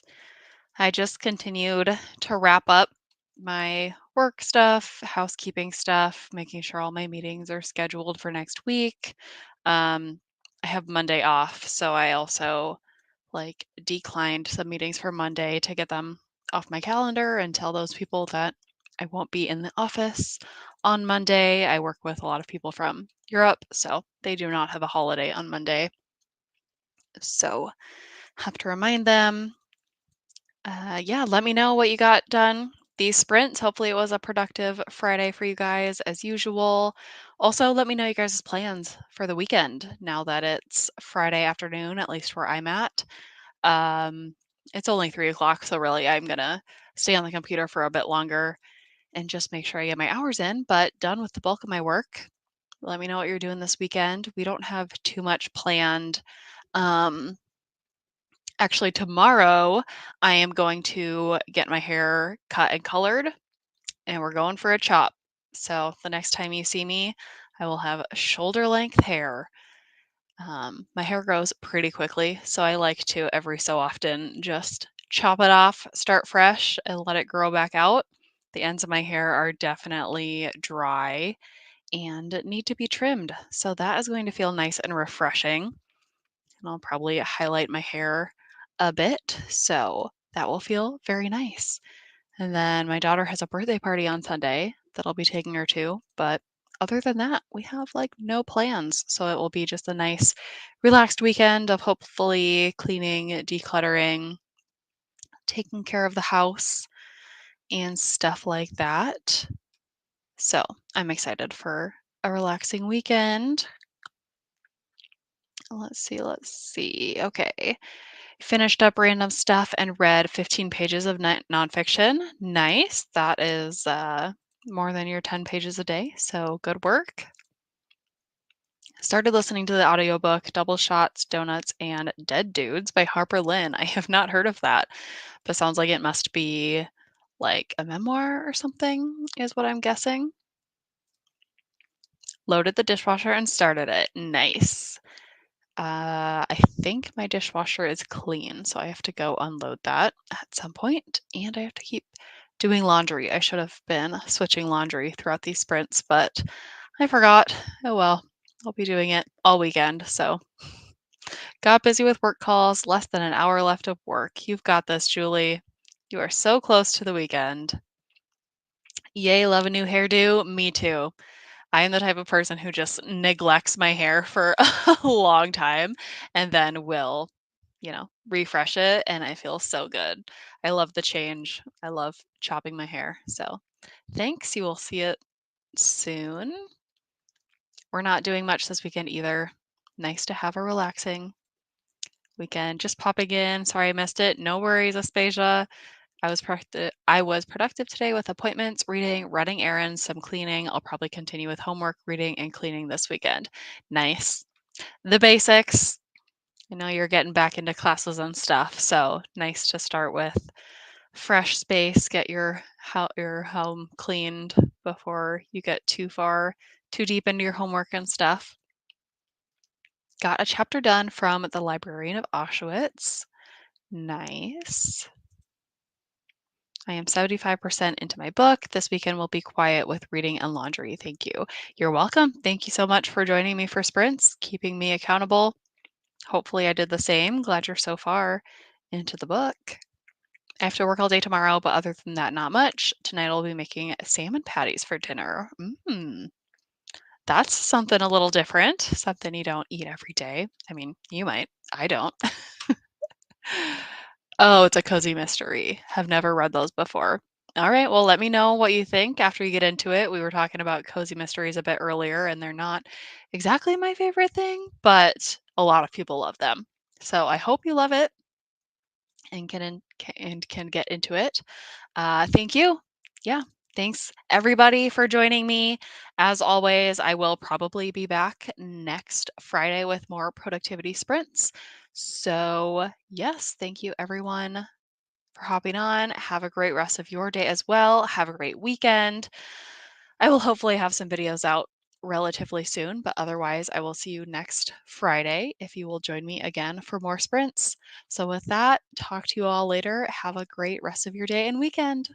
I just continued to wrap up my work stuff, housekeeping stuff, making sure all my meetings are scheduled for next week. I have Monday off, so I also declined some meetings for Monday to get them off my calendar and tell those people that I won't be in the office on Monday. I work with a lot of people from Europe, so they do not have a holiday on Monday. So have to remind them. Yeah, let me know what you got done these sprints. Hopefully, it was a productive Friday for you guys as usual. Also, let me know you guys' plans for the weekend now that it's Friday afternoon, at least where I'm at. Um, it's only 3 o'clock, so really I'm gonna stay on the computer for a bit longer and just make sure I get my hours in, but done with the bulk of my work. Let me know what you're doing this weekend. We don't have too much planned. Um, Actually, tomorrow I am going to get my hair cut and colored, and we're going for a chop. So the next time you see me, I will have shoulder length hair. My hair grows pretty quickly, so I like to every so often just chop it off, start fresh, and let it grow back out. The ends of my hair are definitely dry and need to be trimmed. So that is going to feel nice and refreshing. And I'll probably highlight my hair a bit. So that will feel very nice. And then my daughter has a birthday party on Sunday that I'll be taking her to. But other than that, we have no plans. So it will be just a nice, relaxed weekend of hopefully cleaning, decluttering, taking care of the house, and stuff like that. So I'm excited for a relaxing weekend. Let's see. Okay. Finished up random stuff and read 15 pages of nonfiction. Nice. That is more than your 10 pages a day. So good work. Started listening to the audiobook Double Shots, Donuts, and Dead Dudes by Harper Lynn. I have not heard of that, but sounds like it must be like a memoir or something, is what I'm guessing. Loaded the dishwasher and started it. Nice. I think my dishwasher is clean, so I have to go unload that at some point, and I have to keep doing laundry. I should have been switching laundry throughout these sprints, but I forgot. Oh well, I'll be doing it all weekend, so got busy with work calls, less than an hour left of work. You've got this, Julie. You are so close to the weekend. Yay, love a new hairdo. Me too. I am the type of person who just neglects my hair for a long time and then will, refresh it, and I feel so good. I love the change. I love chopping my hair. So, thanks. You will see it soon. We're not doing much this weekend either. Nice to have a relaxing weekend. Just popping in. Sorry I missed it. No worries, Aspasia. I was productive today with appointments, reading, running errands, some cleaning. I'll probably continue with homework, reading, and cleaning this weekend. Nice. The basics. I know you're getting back into classes and stuff, so nice to start with fresh space, get your home cleaned before you get too deep into your homework and stuff. Got a chapter done from The Librarian of Auschwitz. Nice. I am 75% into my book. This weekend will be quiet with reading and laundry. Thank you. You're welcome. Thank you so much for joining me for sprints, keeping me accountable. Hopefully, I did the same. Glad you're so far into the book. I have to work all day tomorrow, but other than that, not much. Tonight, I'll be making salmon patties for dinner. That's something a little different, something you don't eat every day. I mean, you might. I don't. Oh, it's a cozy mystery. Have never read those before. All right, well, let me know what you think after you get into it. We were talking about cozy mysteries a bit earlier, and they're not exactly my favorite thing, but a lot of people love them. So I hope you love it and can get into it. Thank you. Yeah. Thanks everybody for joining me. As always, I will probably be back next Friday with more productivity sprints. So, yes, thank you everyone for hopping on. Have a great rest of your day as well. Have a great weekend. I will hopefully have some videos out relatively soon, but otherwise, I will see you next Friday if you will join me again for more sprints. So, with that, talk to you all later. Have a great rest of your day and weekend.